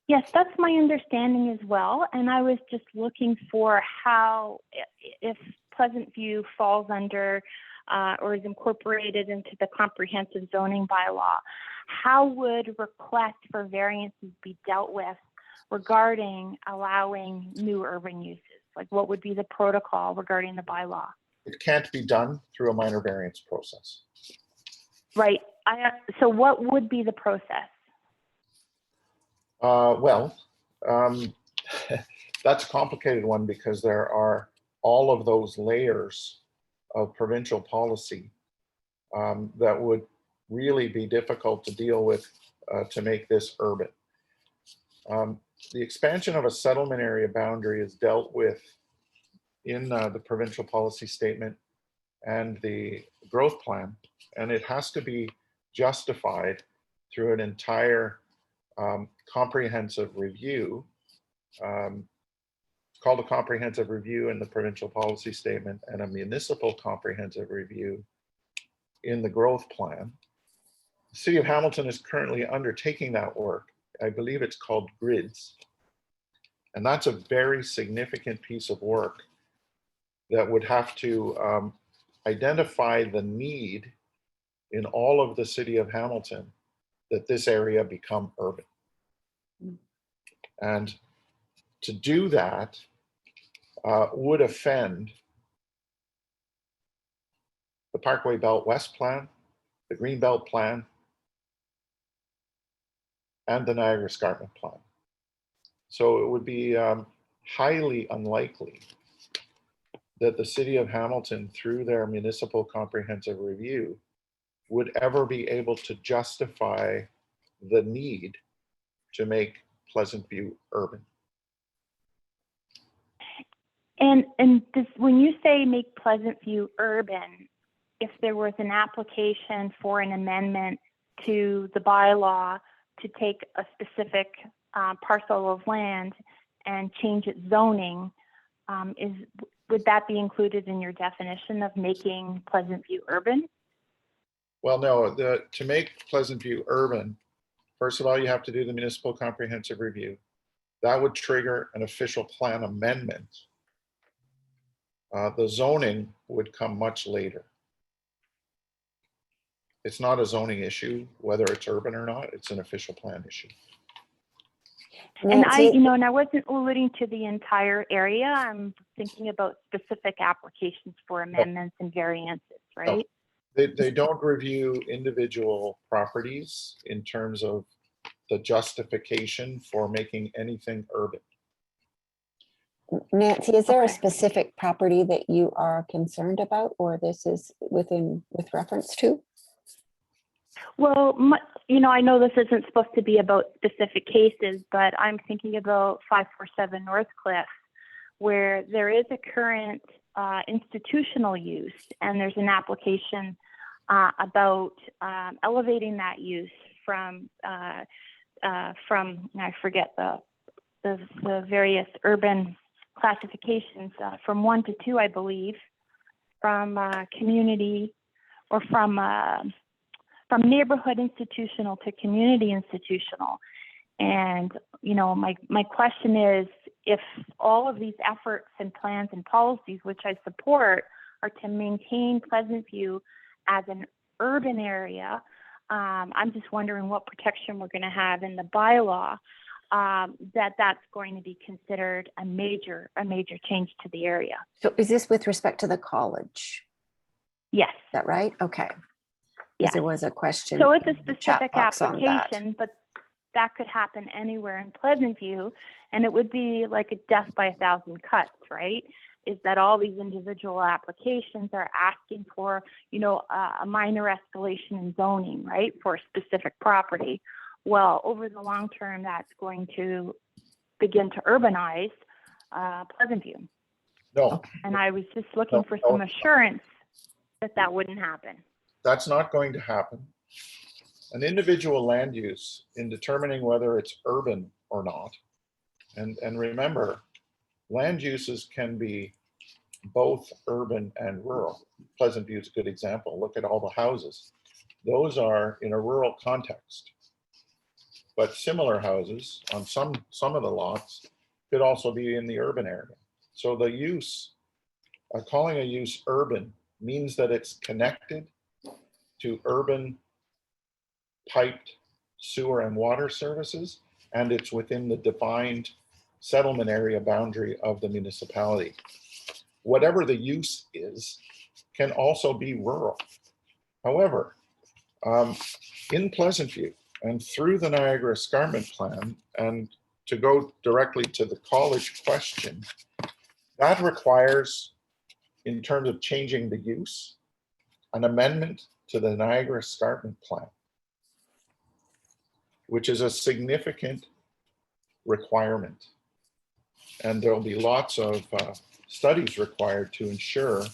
Yes, that's my understanding as well. And I was just looking for how, if Pleasantview falls under or is incorporated into the comprehensive zoning bylaw, how would requests for variances be dealt with regarding allowing new urban uses? Like, what would be the protocol regarding the bylaw? It can't be done through a minor variance process. Right. So what would be the process? That's a complicated one because there are all of those layers of provincial policy that would really be difficult to deal with to make this urban. The expansion of a settlement area boundary is dealt with in the provincial policy statement and the growth plan, and it has to be justified through an entire comprehensive review. It's called a comprehensive review in the provincial policy statement and a municipal comprehensive review in the growth plan. The City of Hamilton is currently undertaking that work. I believe it's called GRIDS. And that's a very significant piece of work that would have to identify the need in all of the City of Hamilton that this area become urban. And to do that would offend the Parkway Belt West Plan, the Green Belt Plan, and the Niagara Escarpment Plan. So it would be highly unlikely that the City of Hamilton, through their municipal comprehensive review, would ever be able to justify the need to make Pleasantview urban. And this, when you say make Pleasantview urban, if there was an application for an amendment to the bylaw to take a specific parcel of land and change its zoning, would that be included in your definition of making Pleasantview urban? Well, no, to make Pleasantview urban, first of all, you have to do the municipal comprehensive review. That would trigger an official plan amendment. The zoning would come much later. It's not a zoning issue, whether it's urban or not, it's an official plan issue. And and I wasn't alluding to the entire area. I'm thinking about specific applications for amendments and variances, right? They don't review individual properties in terms of the justification for making anything urban. Nancy, is there a Okay. specific property that you are concerned about, or this is with reference to? Well, I know this isn't supposed to be about specific cases, but I'm thinking about 547 Northcliffe, where there is a current institutional use, and there's an application about elevating that use from I forget the various urban classifications from 1 to 2, I believe, from community or from neighborhood institutional to community institutional. And, my question is, if all of these efforts and plans and policies, which I support, are to maintain Pleasantview as an urban area, I'm just wondering what protection we're going to have in the bylaw that's going to be considered a major change to the area. So is this with respect to the college? Yes. Is that right? Okay. Yes. There was a question. So it's a in the chat specific box on that. application, but that could happen anywhere in Pleasantview, and it would be like a death by 1,000 cuts, right? Is that all these individual applications are asking for, a minor escalation in zoning, right, for a specific property. Well, over the long term, that's going to begin to urbanize Pleasantview. No, And I was just looking for some assurance that wouldn't happen. that's not going to happen. An individual land use in determining whether it's urban or not, and remember, land uses can be both urban and rural. Pleasantview is a good example. Look at all the houses. Those are in a rural context. But similar houses on some of the lots could also be in the urban area. So the use, calling a use urban means that it's connected to urban piped sewer and water services, and it's within the defined settlement area boundary of the municipality. Whatever the use is can also be rural. However, in Pleasantview and through the Niagara Escarpment Plan, and to go directly to the college question, that requires, in terms of changing the use, an amendment to the Niagara Escarpment Plan, which is a significant requirement. And there'll be lots of studies required to ensure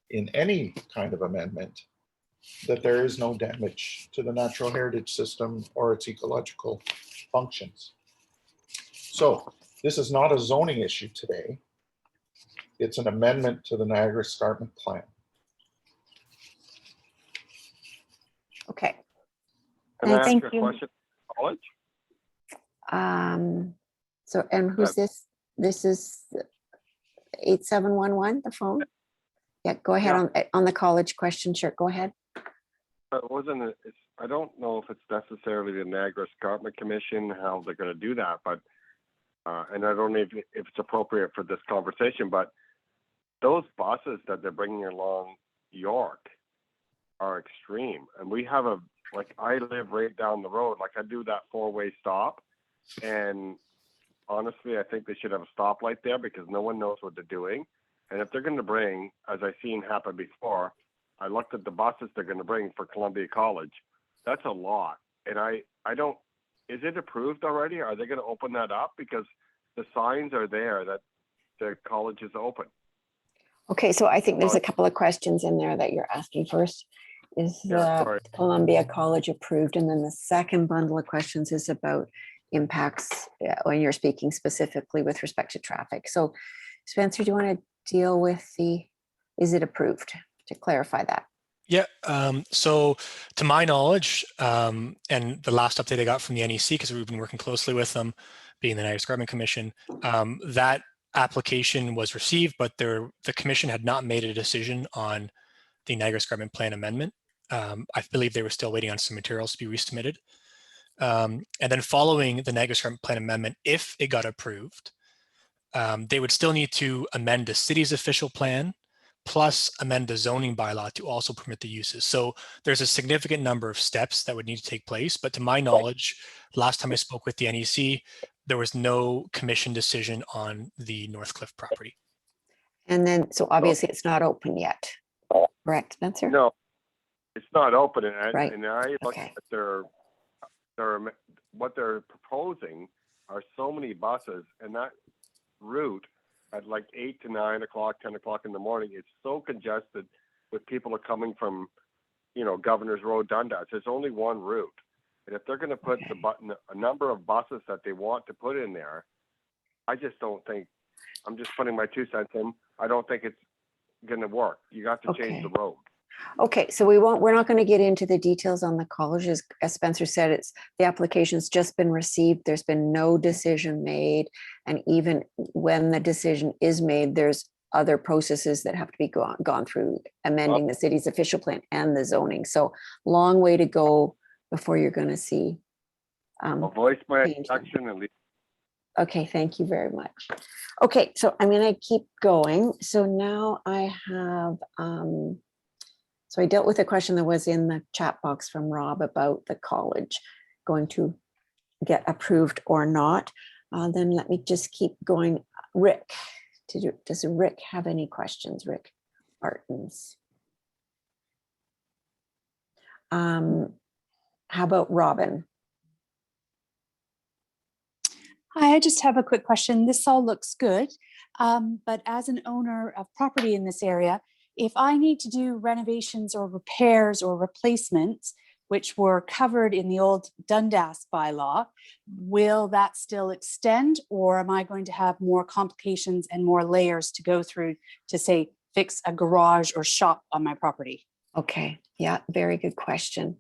in any kind of amendment that there is no damage to the natural heritage system or its ecological functions. So this is not a zoning issue today. It's an amendment to the Niagara Escarpment Plan. Okay. Can I ask Thank a you. question? College? So, and who's this? This is 8711, the phone? Yeah, go ahead on the college question. Sure, go ahead. I don't know if it's necessarily the Niagara Escarpment Commission, how they're going to do that, but, and I don't know if it's appropriate for this conversation, but those buses that they're bringing along York are extreme. And we have I live right down the road, I do that 4-way stop. And honestly, I think they should have a stoplight there because no one knows what they're doing. And if they're going to bring, as I've seen happen before, I looked at the buses they're going to bring for Columbia College. That's a lot. And I don't, is it approved already? Are they going to open that up? Because the signs are there that the college is open. Okay, so I think there's a couple of questions in there that you're asking. First, is the Columbia College approved? And then the second bundle of questions is about impacts when you're speaking specifically with respect to traffic. So Spencer, do you want to deal with is it approved, to clarify that? Yeah, so to my knowledge, and the last update I got from the NEC, because we've been working closely with them, being the Niagara Escarpment Commission, that application was received, but the commission had not made a decision on the Niagara Escarpment Plan amendment. I believe they were still waiting on some materials to be resubmitted. And then following the Niagara Escarpment Plan amendment, if it got approved, they would still need to amend the city's official plan, plus amend the zoning bylaw to also permit the uses. So there's a significant number of steps that would need to take place. But to my knowledge, last time I spoke with the NEC, there was no commission decision on the Northcliffe property. And then, so obviously it's not open yet, correct, Spencer? No, it's not open, and Right. I look Okay. at what they're proposing are so many buses, and that route at like 8 to 9 o'clock, 10 o'clock in the morning, it's so congested with people are coming from, Governor's Road, Dundas. There's only one route. And if they're going to put a number of buses that they want to put in there, I just don't think, I'm just putting my 2 cents in, I don't think it's going to work. You got to change the road. Okay, so we're not going to get into the details on the college. As Spencer said, the application's just been received. There's been no decision made. And even when the decision is made, there's other processes that have to be gone through, amending the city's official plan and the zoning. So long way to go before you're going to see. I'll voice my change them. action and leave. Okay, thank you very much. Okay, so I'm going to keep going. So now I have, so I dealt with a question that was in the chat box from Rob about the college going to get approved or not. Then let me just keep going. Rick, does Rick have any questions? Rick Martins. How about Robin? Hi, I just have a quick question. This all looks good, but as an owner of property in this area, if I need to do renovations or repairs or replacements, which were covered in the old Dundas bylaw, will that still extend, or am I going to have more complications and more layers to go through to, say, fix a garage or shop on my property? Okay, yeah, very good question.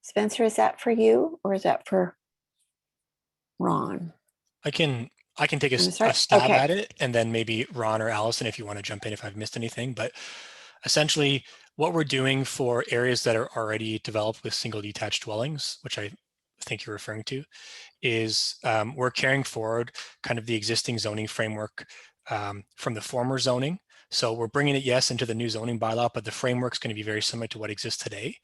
Spencer, is that for you or is that for Ron? I can take a That's right. stab Okay. at it, and then maybe Ron or Allison, if you want to jump in if I've missed anything. But essentially, what we're doing for areas that are already developed with single detached dwellings, which I think you're referring to, is we're carrying forward kind of the existing zoning framework from the former zoning. So we're bringing it, yes, into the new zoning bylaw, but the framework's going to be very similar to what exists today.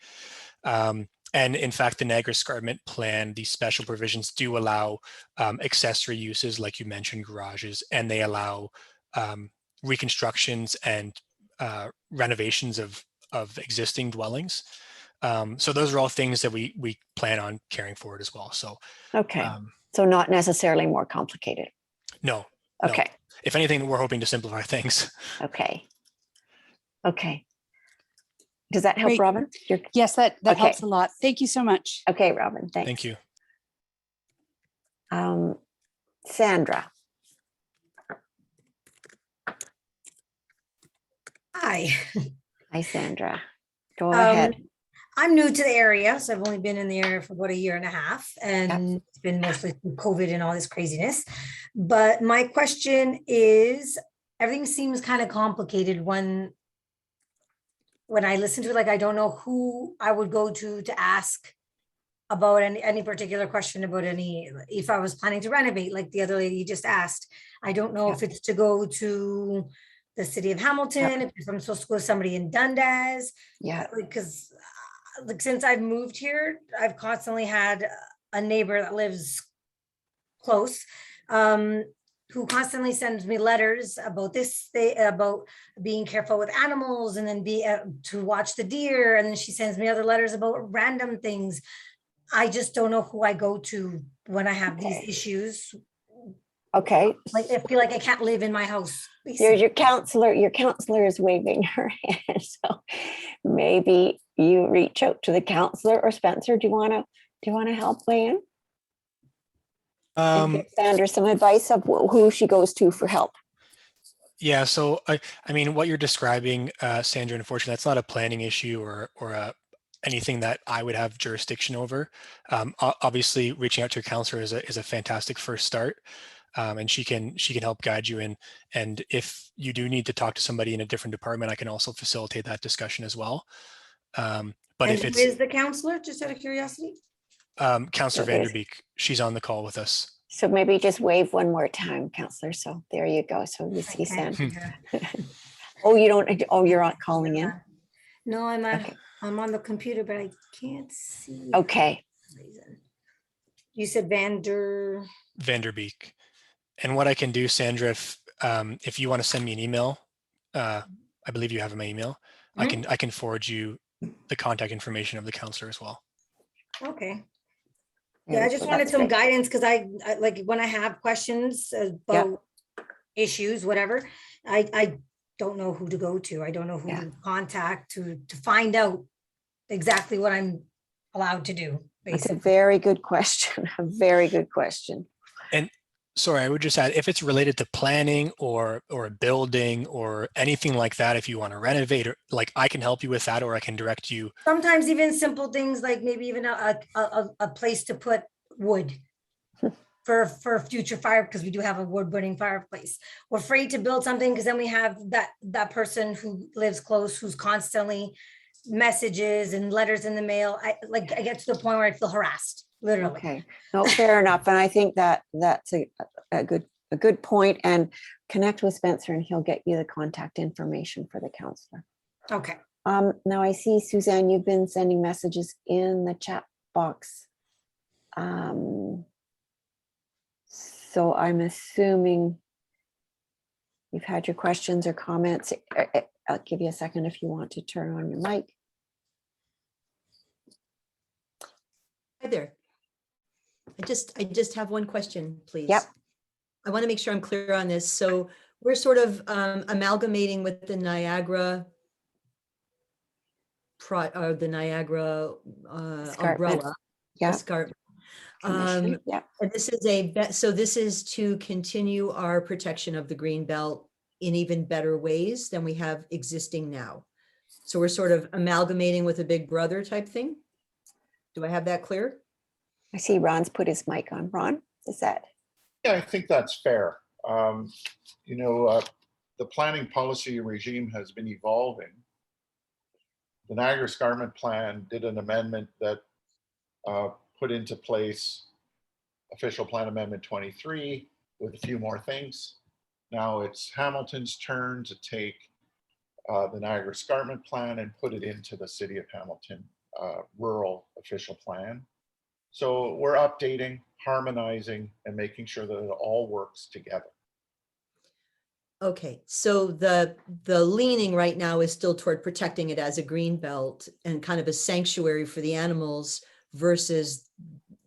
And in fact, the Niagara Escarpment Plan, these special provisions do allow accessory uses, like you mentioned, garages, and they allow reconstructions and renovations of existing dwellings. So those are all things that we plan on carrying forward as well. So Okay, so not necessarily more complicated. No. Okay. No. If anything, we're hoping to simplify things. Okay. Okay. Does that help, Great. Robin? Yes, that Okay. helps a lot. Thank you so much. Okay, Robin, thanks. Thank you. Sandra. Hi. Hi, Sandra. Go ahead. I'm new to the area, so I've only been in the area for about 1.5 years, and it's been mostly through COVID and all this craziness. But my question is, everything seems kind of complicated when I listen to it. Like, I don't know who I would go to ask about any particular question about if I was planning to renovate, like the other lady just asked. I don't know if it's to go to the city of Hamilton, if I'm supposed to go to somebody in Dundas. Yeah. Because like since I've moved here, I've constantly had a neighbor that lives close, who constantly sends me letters about about being careful with animals, and then to watch the deer. And then she sends me other letters about random things. I just don't know who I go to when I have these issues. Okay. Like, I feel like I can't live in my house. Your counselor is waving her hand. So maybe you reach out to the counselor, or Spencer, do you want to help weigh in? And give Sandra some advice of who she goes to for help. Yeah, so I mean, what you're describing, Sandra, unfortunately, that's not a planning issue or anything that I would have jurisdiction over. Obviously, reaching out to your counselor is a fantastic first start, and she can help guide you in. And if you do need to talk to somebody in a different department, I can also facilitate that discussion as well. But and if who it's is the counselor, just out of curiosity? Counselor Vanderbeek, she's on the call with us. So maybe just wave one more time, counselor. So there you go. So you see Sandra. Oh, you don't, oh, you're not calling in? No, Okay. I'm on the computer, but I can't see. Okay. You said Vanderbeek. And what I can do, Sandra, if you want to send me an email, I believe you have my email. I can forward you the contact information of the counselor as well. Okay. Very Yeah, I just good. wanted That's some great. guidance because I like when I have questions about issues, whatever, I don't know who to go to. I don't know who Yeah. to contact to find out exactly what I'm allowed to do, That's a basically. very good question. A very good question. And sorry, I would just add, if it's related to planning or a building or anything like that, if you want to renovate, or like I can help you with that, or I can direct you. Sometimes even simple things like maybe even a place to put wood for future fire, because we do have a wood burning fireplace. We're afraid to build something because then we have that person who lives close who's constantly messages and letters in the mail. I get to the point where I feel harassed, literally. Okay, no, fair enough. And I think that's a good point. And connect with Spencer and he'll get you the contact information for the counselor. Okay. Now I see, Suzanne, you've been sending messages in the chat box. So I'm assuming you've had your questions or comments. I'll give you a second if you want to turn on your mic. Hi there. I just have one question, please. Yep. I want to make sure I'm clear on this. So we're sort of amalgamating with the Niagara umbrella. Yeah. Escarpment. Yeah. And this is to continue our protection of the green belt in even better ways than we have existing now. So we're sort of amalgamating with a big brother type thing. Do I have that clear? I see Ron's put his mic on. Ron, is that? Yeah, I think that's fair. The planning policy regime has been evolving. The Niagara Escarpment Plan did an amendment that put into place Official Plan Amendment 23 with a few more things. Now it's Hamilton's turn to take the Niagara Escarpment Plan and put it into the City of Hamilton Rural Official Plan. So we're updating, harmonizing, and making sure that it all works together. Okay, so the leaning right now is still toward protecting it as a green belt and kind of a sanctuary for the animals versus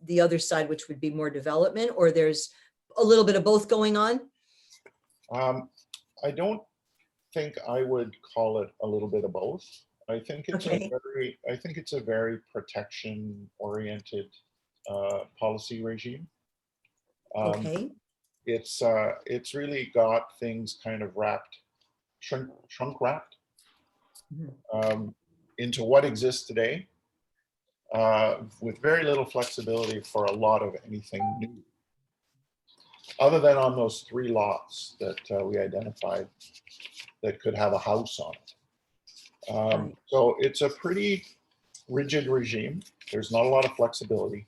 the other side, which would be more development, or there's a little bit of both going on? I don't think I would call it a little bit of both. I think it's a very protection-oriented policy regime. Okay. It's really got things kind of shrunk wrapped into what exists today, with very little flexibility for a lot of anything new, other than on those 3 lots that we identified that could have a house on it. So it's a pretty rigid regime. There's not a lot of flexibility.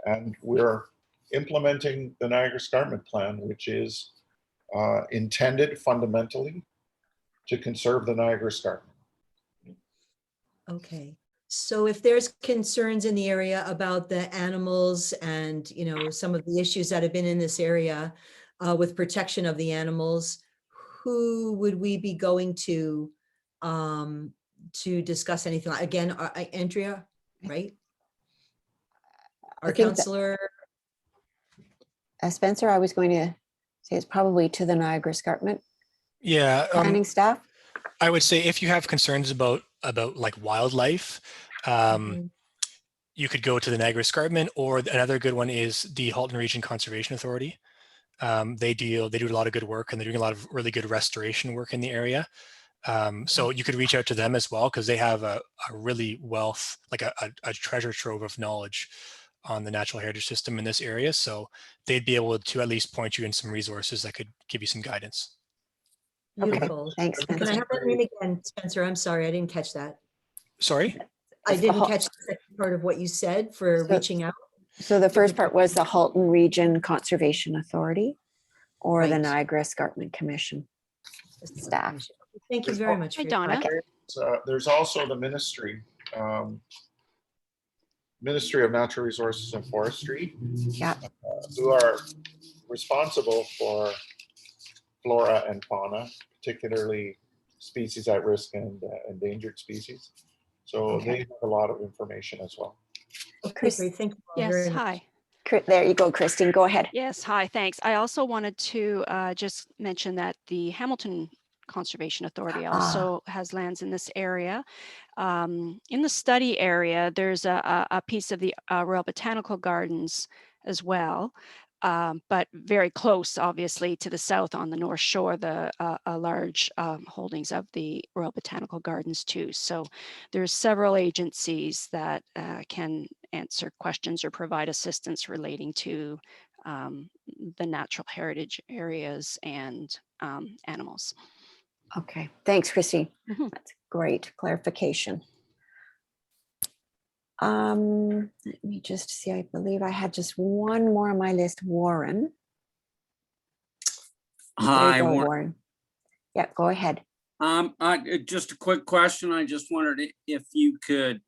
And we're implementing the Niagara Escarpment Plan, which is intended fundamentally to conserve the Niagara Escarpment. Okay. So if there's concerns in the area about the animals and, some of the issues that have been in this area with protection of the animals, who would we be going to discuss anything? Again, Andrea, right? Our counselor. Spencer, I was going to say it's probably to the Niagara Escarpment planning staff. I would say if you have concerns about like wildlife, you could go to the Niagara Escarpment, or another good one is the Halton Region Conservation Authority. They do a lot of good work, and they're doing a lot of really good restoration work in the area. So you could reach out to them as well, because they have a really like a treasure trove of knowledge on the natural heritage system in this area. So they'd be able to at least point you in some resources that could give you some guidance. Beautiful. Okay, thanks, Can I have that name again, Spencer? I'm sorry, I didn't catch that. Sorry? I didn't catch the second part of what you said for reaching out. So the first part was the Halton Region Conservation Authority or the Right. Niagara Escarpment Commission. Just Staff. information. Thank you There's very al- much. Hi, for your time. Donna. There's also the Ministry of Natural Resources and Forestry, Yeah. who are responsible for flora and fauna, particularly species at risk and endangered species. So Okay. they have a lot of information as well. Okay, Chris- great. Thank you all Yes, very much. hi. There you go, Christine. Go ahead. Yes, hi, thanks. I also wanted to just mention that the Hamilton Conservation Authority also has lands in this area. In the study area, there's a piece of the Royal Botanical Gardens as well, but very close, obviously, to the south on the North Shore, the large holdings of the Royal Botanical Gardens too. So there's several agencies that can answer questions or provide assistance relating to the natural heritage areas and animals. Okay, thanks, Christine. Mhm. That's great clarification. Let me just see, I believe I had just one more on my list, Warren. There you Hi, go, Warren. Warren. Yeah, go ahead. Just a quick question. I just wondered if you could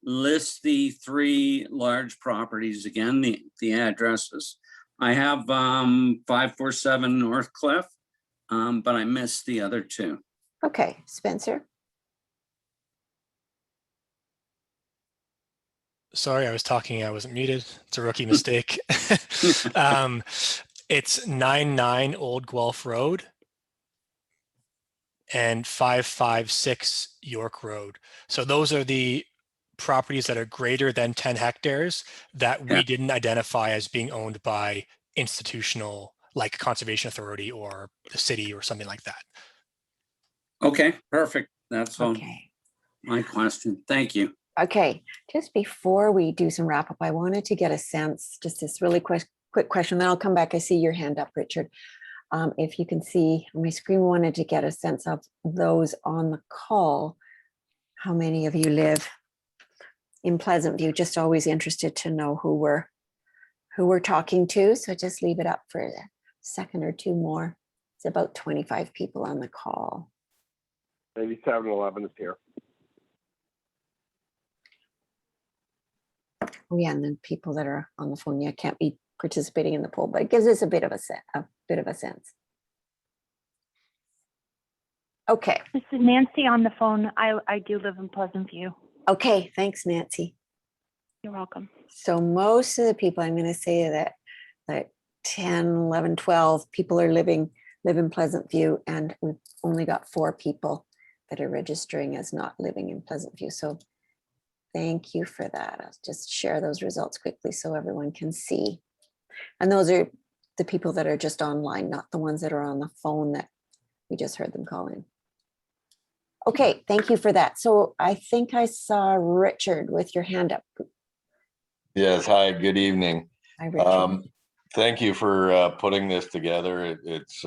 list the 3 large properties again, the addresses. I have 547 North Cliff, but I missed the other 2. Okay, Spencer. Sorry, I was talking. I wasn't muted. It's a rookie mistake. It's 99 Old Guelph Road and 556 York Road. So those are the properties that are greater than 10 hectares that we Yeah. didn't identify as being owned by institutional, like Conservation Authority or the city or something like that. Okay, perfect. That's all Okay. my question. Thank you. Okay, just before we do some wrap up, I wanted to get a sense, just this really quick question, then I'll come back. I see your hand up, Richard. If you can see on my screen, wanted to get a sense of those on the call. How many of you live in Pleasantview? Just always interested to know who we're talking to. So just leave it up for a second or two more. It's about 25 people on the call. Maybe 7-Eleven is here. Oh yeah, and then people that are on the phone, yeah, can't be participating in the poll, but it gives us a bit of a sense. Okay. This is Nancy on the phone. I do live in Pleasantview. Okay, thanks, Nancy. You're welcome. So most of the people, I'm going to say that 10, 11, 12 people are live in Pleasantview, and we've only got 4 people that are registering as not living in Pleasantview. So thank you for that. I'll just share those results quickly so everyone can see. And those are the people that are just online, not the ones that are on the phone that we just heard them call in. Okay, thank you for that. So I think I saw Richard with your hand up. Yes, hi, good evening. Hi, Richard. Thank you for putting this together. It's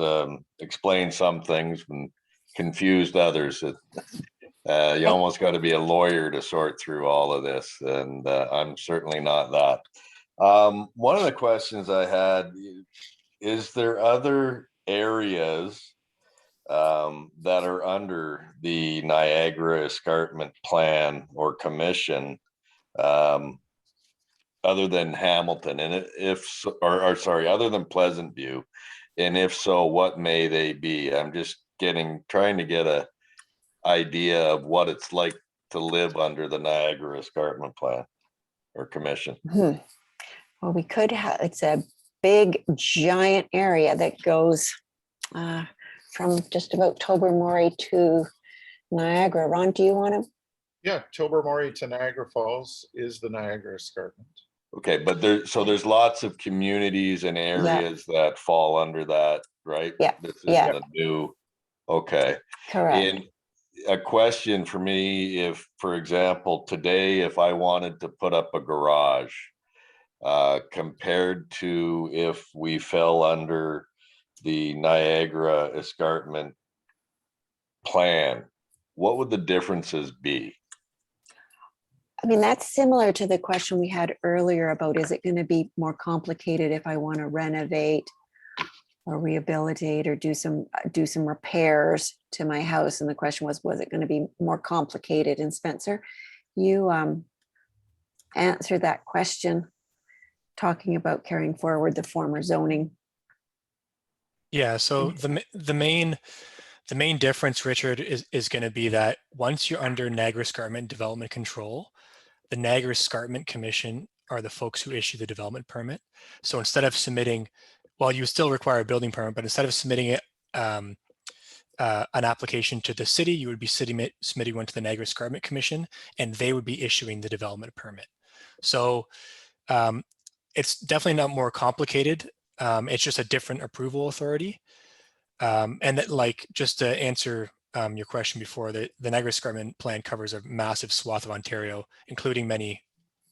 explained some things and confused others. You almost got to be a lawyer to sort through all of this, and I'm certainly not that. One of the questions I had, is there other areas that are under the Niagara Escarpment Plan or Commission other than Hamilton, and other than Pleasantview, and if so, what may they be? I'm just trying to get a idea of what it's like to live under the Niagara Escarpment Plan or Commission. Well, we could have, it's a big, giant area that goes from just about Tobermory to Niagara. Ron, do you want to? Yeah, Tobermory to Niagara Falls is the Niagara Escarpment. Okay, but there's lots of communities and areas that fall under that, right? Yeah. This isn't a new, okay. Correct. And a question for me, if, for example, today, if I wanted to put up a garage, compared to if we fell under the Niagara Escarpment Plan, what would the differences be? I mean, that's similar to the question we had earlier about, is it going to be more complicated if I want to renovate or rehabilitate or do some repairs to my house. And the question was it going to be more complicated? And Spencer, you answered that question talking about carrying forward the former zoning. Yeah, so the main difference, Richard, is going to be that once you're under Niagara Escarpment Development Control, the Niagara Escarpment Commission are the folks who issue the development permit. So instead of submitting, well, you still require a building permit, but instead of submitting it, an application to the city, you would be submitting one to the Niagara Escarpment Commission, and they would be issuing the development permit. So it's definitely not more complicated. It's just a different approval authority. And that, like, just to answer your question before, the Niagara Escarpment Plan covers a massive swath of Ontario, including many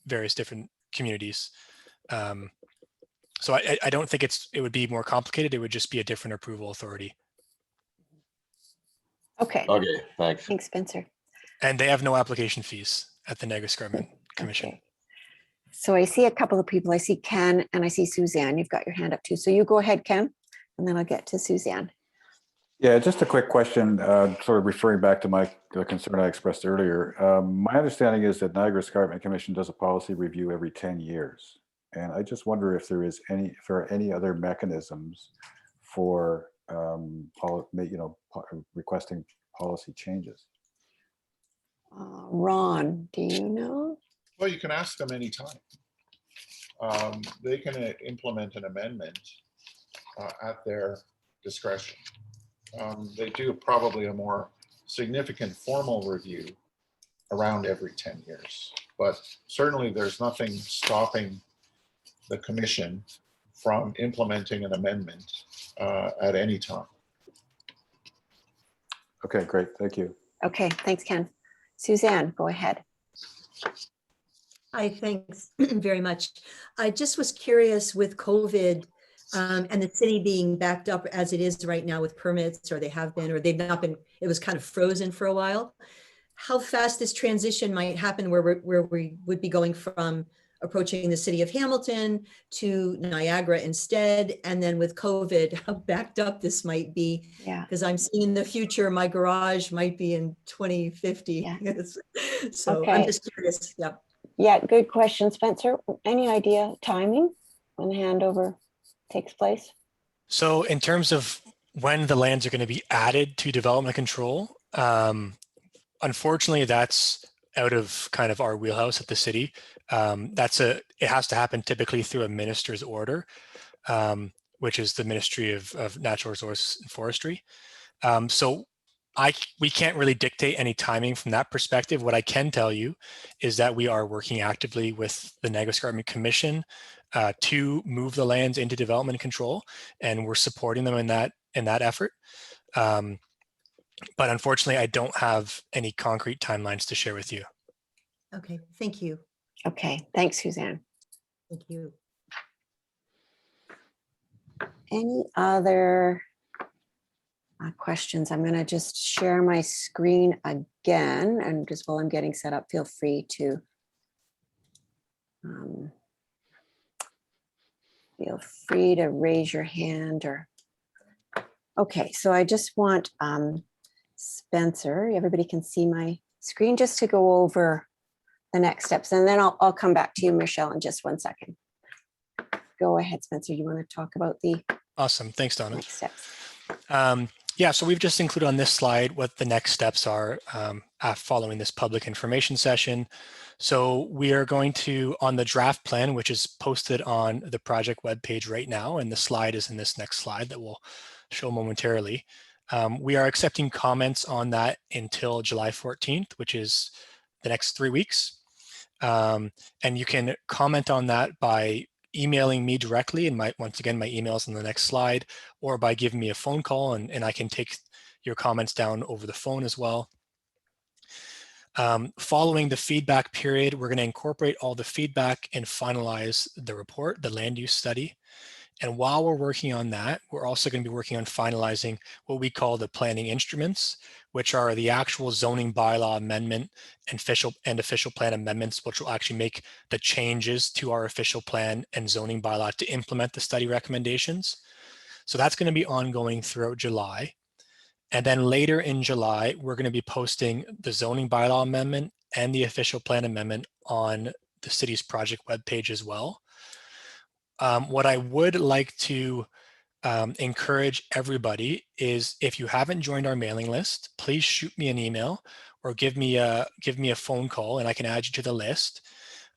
various different communities. So I don't think it would be more complicated. It would just be a different approval authority. Okay. Okay, thanks. Thanks, Spencer. And they have no application fees at the Niagara Escarpment Commission. Okay. So I see a couple of people. I see Ken and I see Suzanne. You've got your hand up too. So you go ahead, Ken, and then I'll get to Suzanne. Yeah, just a quick question, sort of referring back to the concern I expressed earlier. My understanding is that Niagara Escarpment Commission does a policy review every 10 years. And I just wonder if there are any other mechanisms for requesting policy changes. Ron, do you know? Well, you can ask them anytime. They can implement an amendment at their discretion. They do probably a more significant formal review around every 10 years, but certainly there's nothing stopping the commission from implementing an amendment at any time. Okay, great. Thank you. Okay, thanks, Ken. Suzanne, go ahead. Hi, thanks very much. I just was curious with COVID and the city being backed up as it is right now with permits, or they have been, or they've not been, it was kind of frozen for a while. How fast this transition might happen where we would be going from approaching the city of Hamilton to Niagara instead. And then with COVID, how backed up this might be. Yeah. Because I'm seeing in the future, my garage might be in 2050. Yeah. So Okay. I'm just curious. Yeah. Yeah, good question, Spencer. Any idea timing when the handover takes place? So in terms of when the lands are going to be added to development control, unfortunately, that's out of kind of our wheelhouse at the city. It has to happen typically through a minister's order, which is the Ministry of Natural Resources and Forestry. So we can't really dictate any timing from that perspective. What I can tell you is that we are working actively with the Niagara Escarpment Commission to move the lands into development control, and we're supporting them in that effort. But unfortunately, I don't have any concrete timelines to share with you. Okay, thank you. Okay, thanks, Suzanne. Thank you. Any other questions? I'm going to just share my screen again, and just while I'm getting set up, feel free to raise your hand. Or okay, so I just want Spencer, everybody can see my screen, just to go over the next steps, and then I'll come back to you, Michelle, in just 1 second. Go ahead, Spencer. You want to talk about the Awesome. Thanks, Donna. next steps? Yeah, so we've just included on this slide what the next steps are following this public information session. So we are going to, on the draft plan, which is posted on the project webpage right now, and the slide is in this next slide that we'll show momentarily. We are accepting comments on that until July 14th, which is the next 3 weeks. And you can comment on that by emailing me directly, and once again, my email is on the next slide, or by giving me a phone call, and I can take your comments down over the phone as well. Following the feedback period, we're going to incorporate all the feedback and finalize the report, the land use study. And while we're working on that, we're also going to be working on finalizing what we call the planning instruments, which are the actual zoning bylaw amendment and official plan amendments, which will actually make the changes to our official plan and zoning bylaw to implement the study recommendations. So that's going to be ongoing throughout July. And then later in July, we're going to be posting the zoning bylaw amendment and the official plan amendment on the city's project webpage as well. What I would like to encourage everybody is, if you haven't joined our mailing list, please shoot me an email or give me a phone call, and I can add you to the list.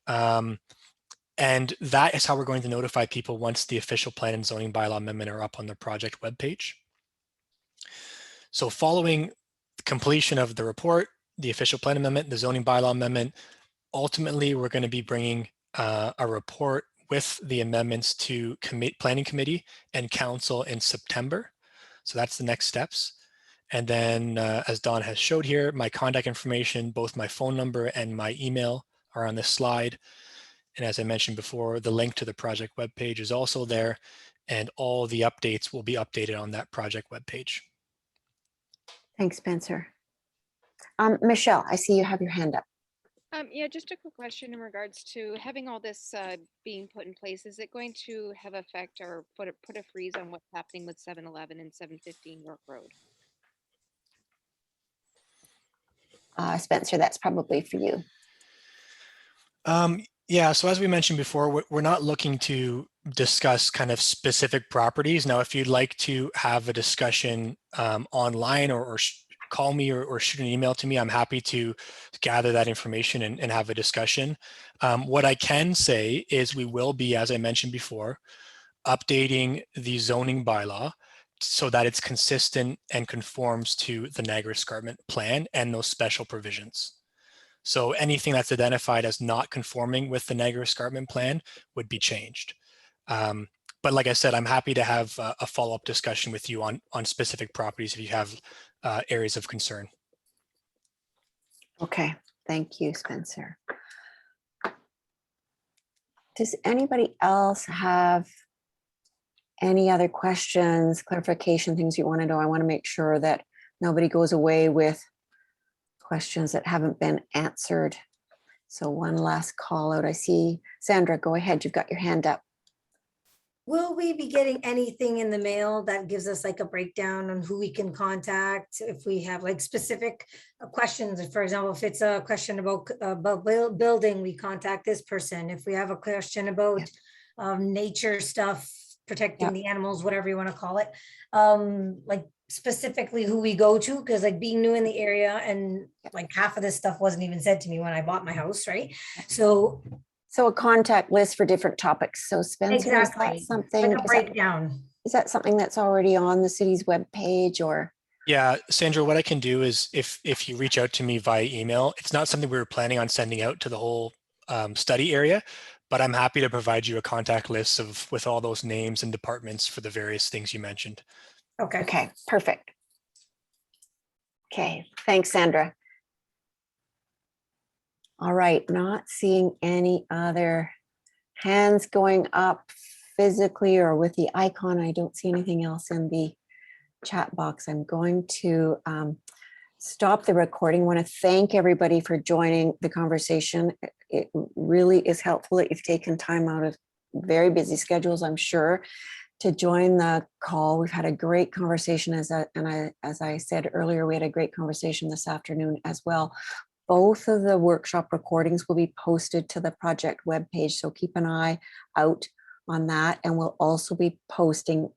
And that is how we're going to notify people once the official plan and zoning bylaw amendment are up on the project webpage. So following completion of the report, the official plan amendment, the zoning bylaw amendment, ultimately we're going to be bringing a report with the amendments to planning committee and council in September. So that's the next steps. And then as Don has showed here, my contact information, both my phone number and my email are on this slide. And as I mentioned before, the link to the project webpage is also there, and all the updates will be updated on that project webpage. Thanks, Spencer. Michelle, I see you have your hand up. Yeah, just a quick question in regards to having all this being put in place. Is it going to have effect or put a freeze on what's happening with 711 and 715 York Road? Spencer, that's probably for you. Yeah, so as we mentioned before, we're not looking to discuss kind of specific properties. Now, if you'd like to have a discussion online or call me or shoot an email to me, I'm happy to gather that information and have a discussion. What I can say is we will be, as I mentioned before, updating the zoning bylaw so that it's consistent and conforms to the Niagara Escarpment Plan and those special provisions. So anything that's identified as not conforming with the Niagara Escarpment Plan would be changed. But like I said, I'm happy to have a follow-up discussion with you on specific properties if you have areas of concern. Okay, thank you, Spencer. Does anybody else have any other questions, clarification, things you want to know? I want to make sure that nobody goes away with questions that haven't been answered. So one last call out. I see Sandra, go ahead. You've got your hand up. Will we be getting anything in the mail that gives us like a breakdown on who we can contact if we have like specific questions? For example, if it's a question about building, we contact this person. If we have a question about nature stuff, protecting the animals, whatever you want to call it, like specifically who we go to, because like being new in the area and like half of this stuff wasn't even said to me when I bought my house, right? So a contact list for different topics. So Spencer, exactly. Is that something, like a breakdown. Is that something that's already on the city's webpage or? Yeah, Sandra, what I can do is if you reach out to me via email, it's not something we were planning on sending out to the whole study area, but I'm happy to provide you a contact list with all those names and departments for the various things you mentioned. Okay. Okay, perfect. Okay, thanks, Sandra. All right, not seeing any other hands going up physically or with the icon. I don't see anything else in the chat box. I'm going to stop the recording. I want to thank everybody for joining the conversation. It really is helpful that you've taken time out of very busy schedules, I'm sure, to join the call. We've had a great conversation, as I said earlier, we had a great conversation this afternoon as well. Both of the workshop recordings will be posted to the project webpage, so keep an eye out on that. And we'll also be posting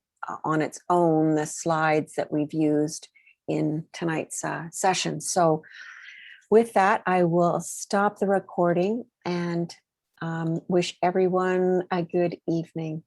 on its own the slides that we've used in tonight's session. So with that, I will stop the recording and wish everyone a good evening.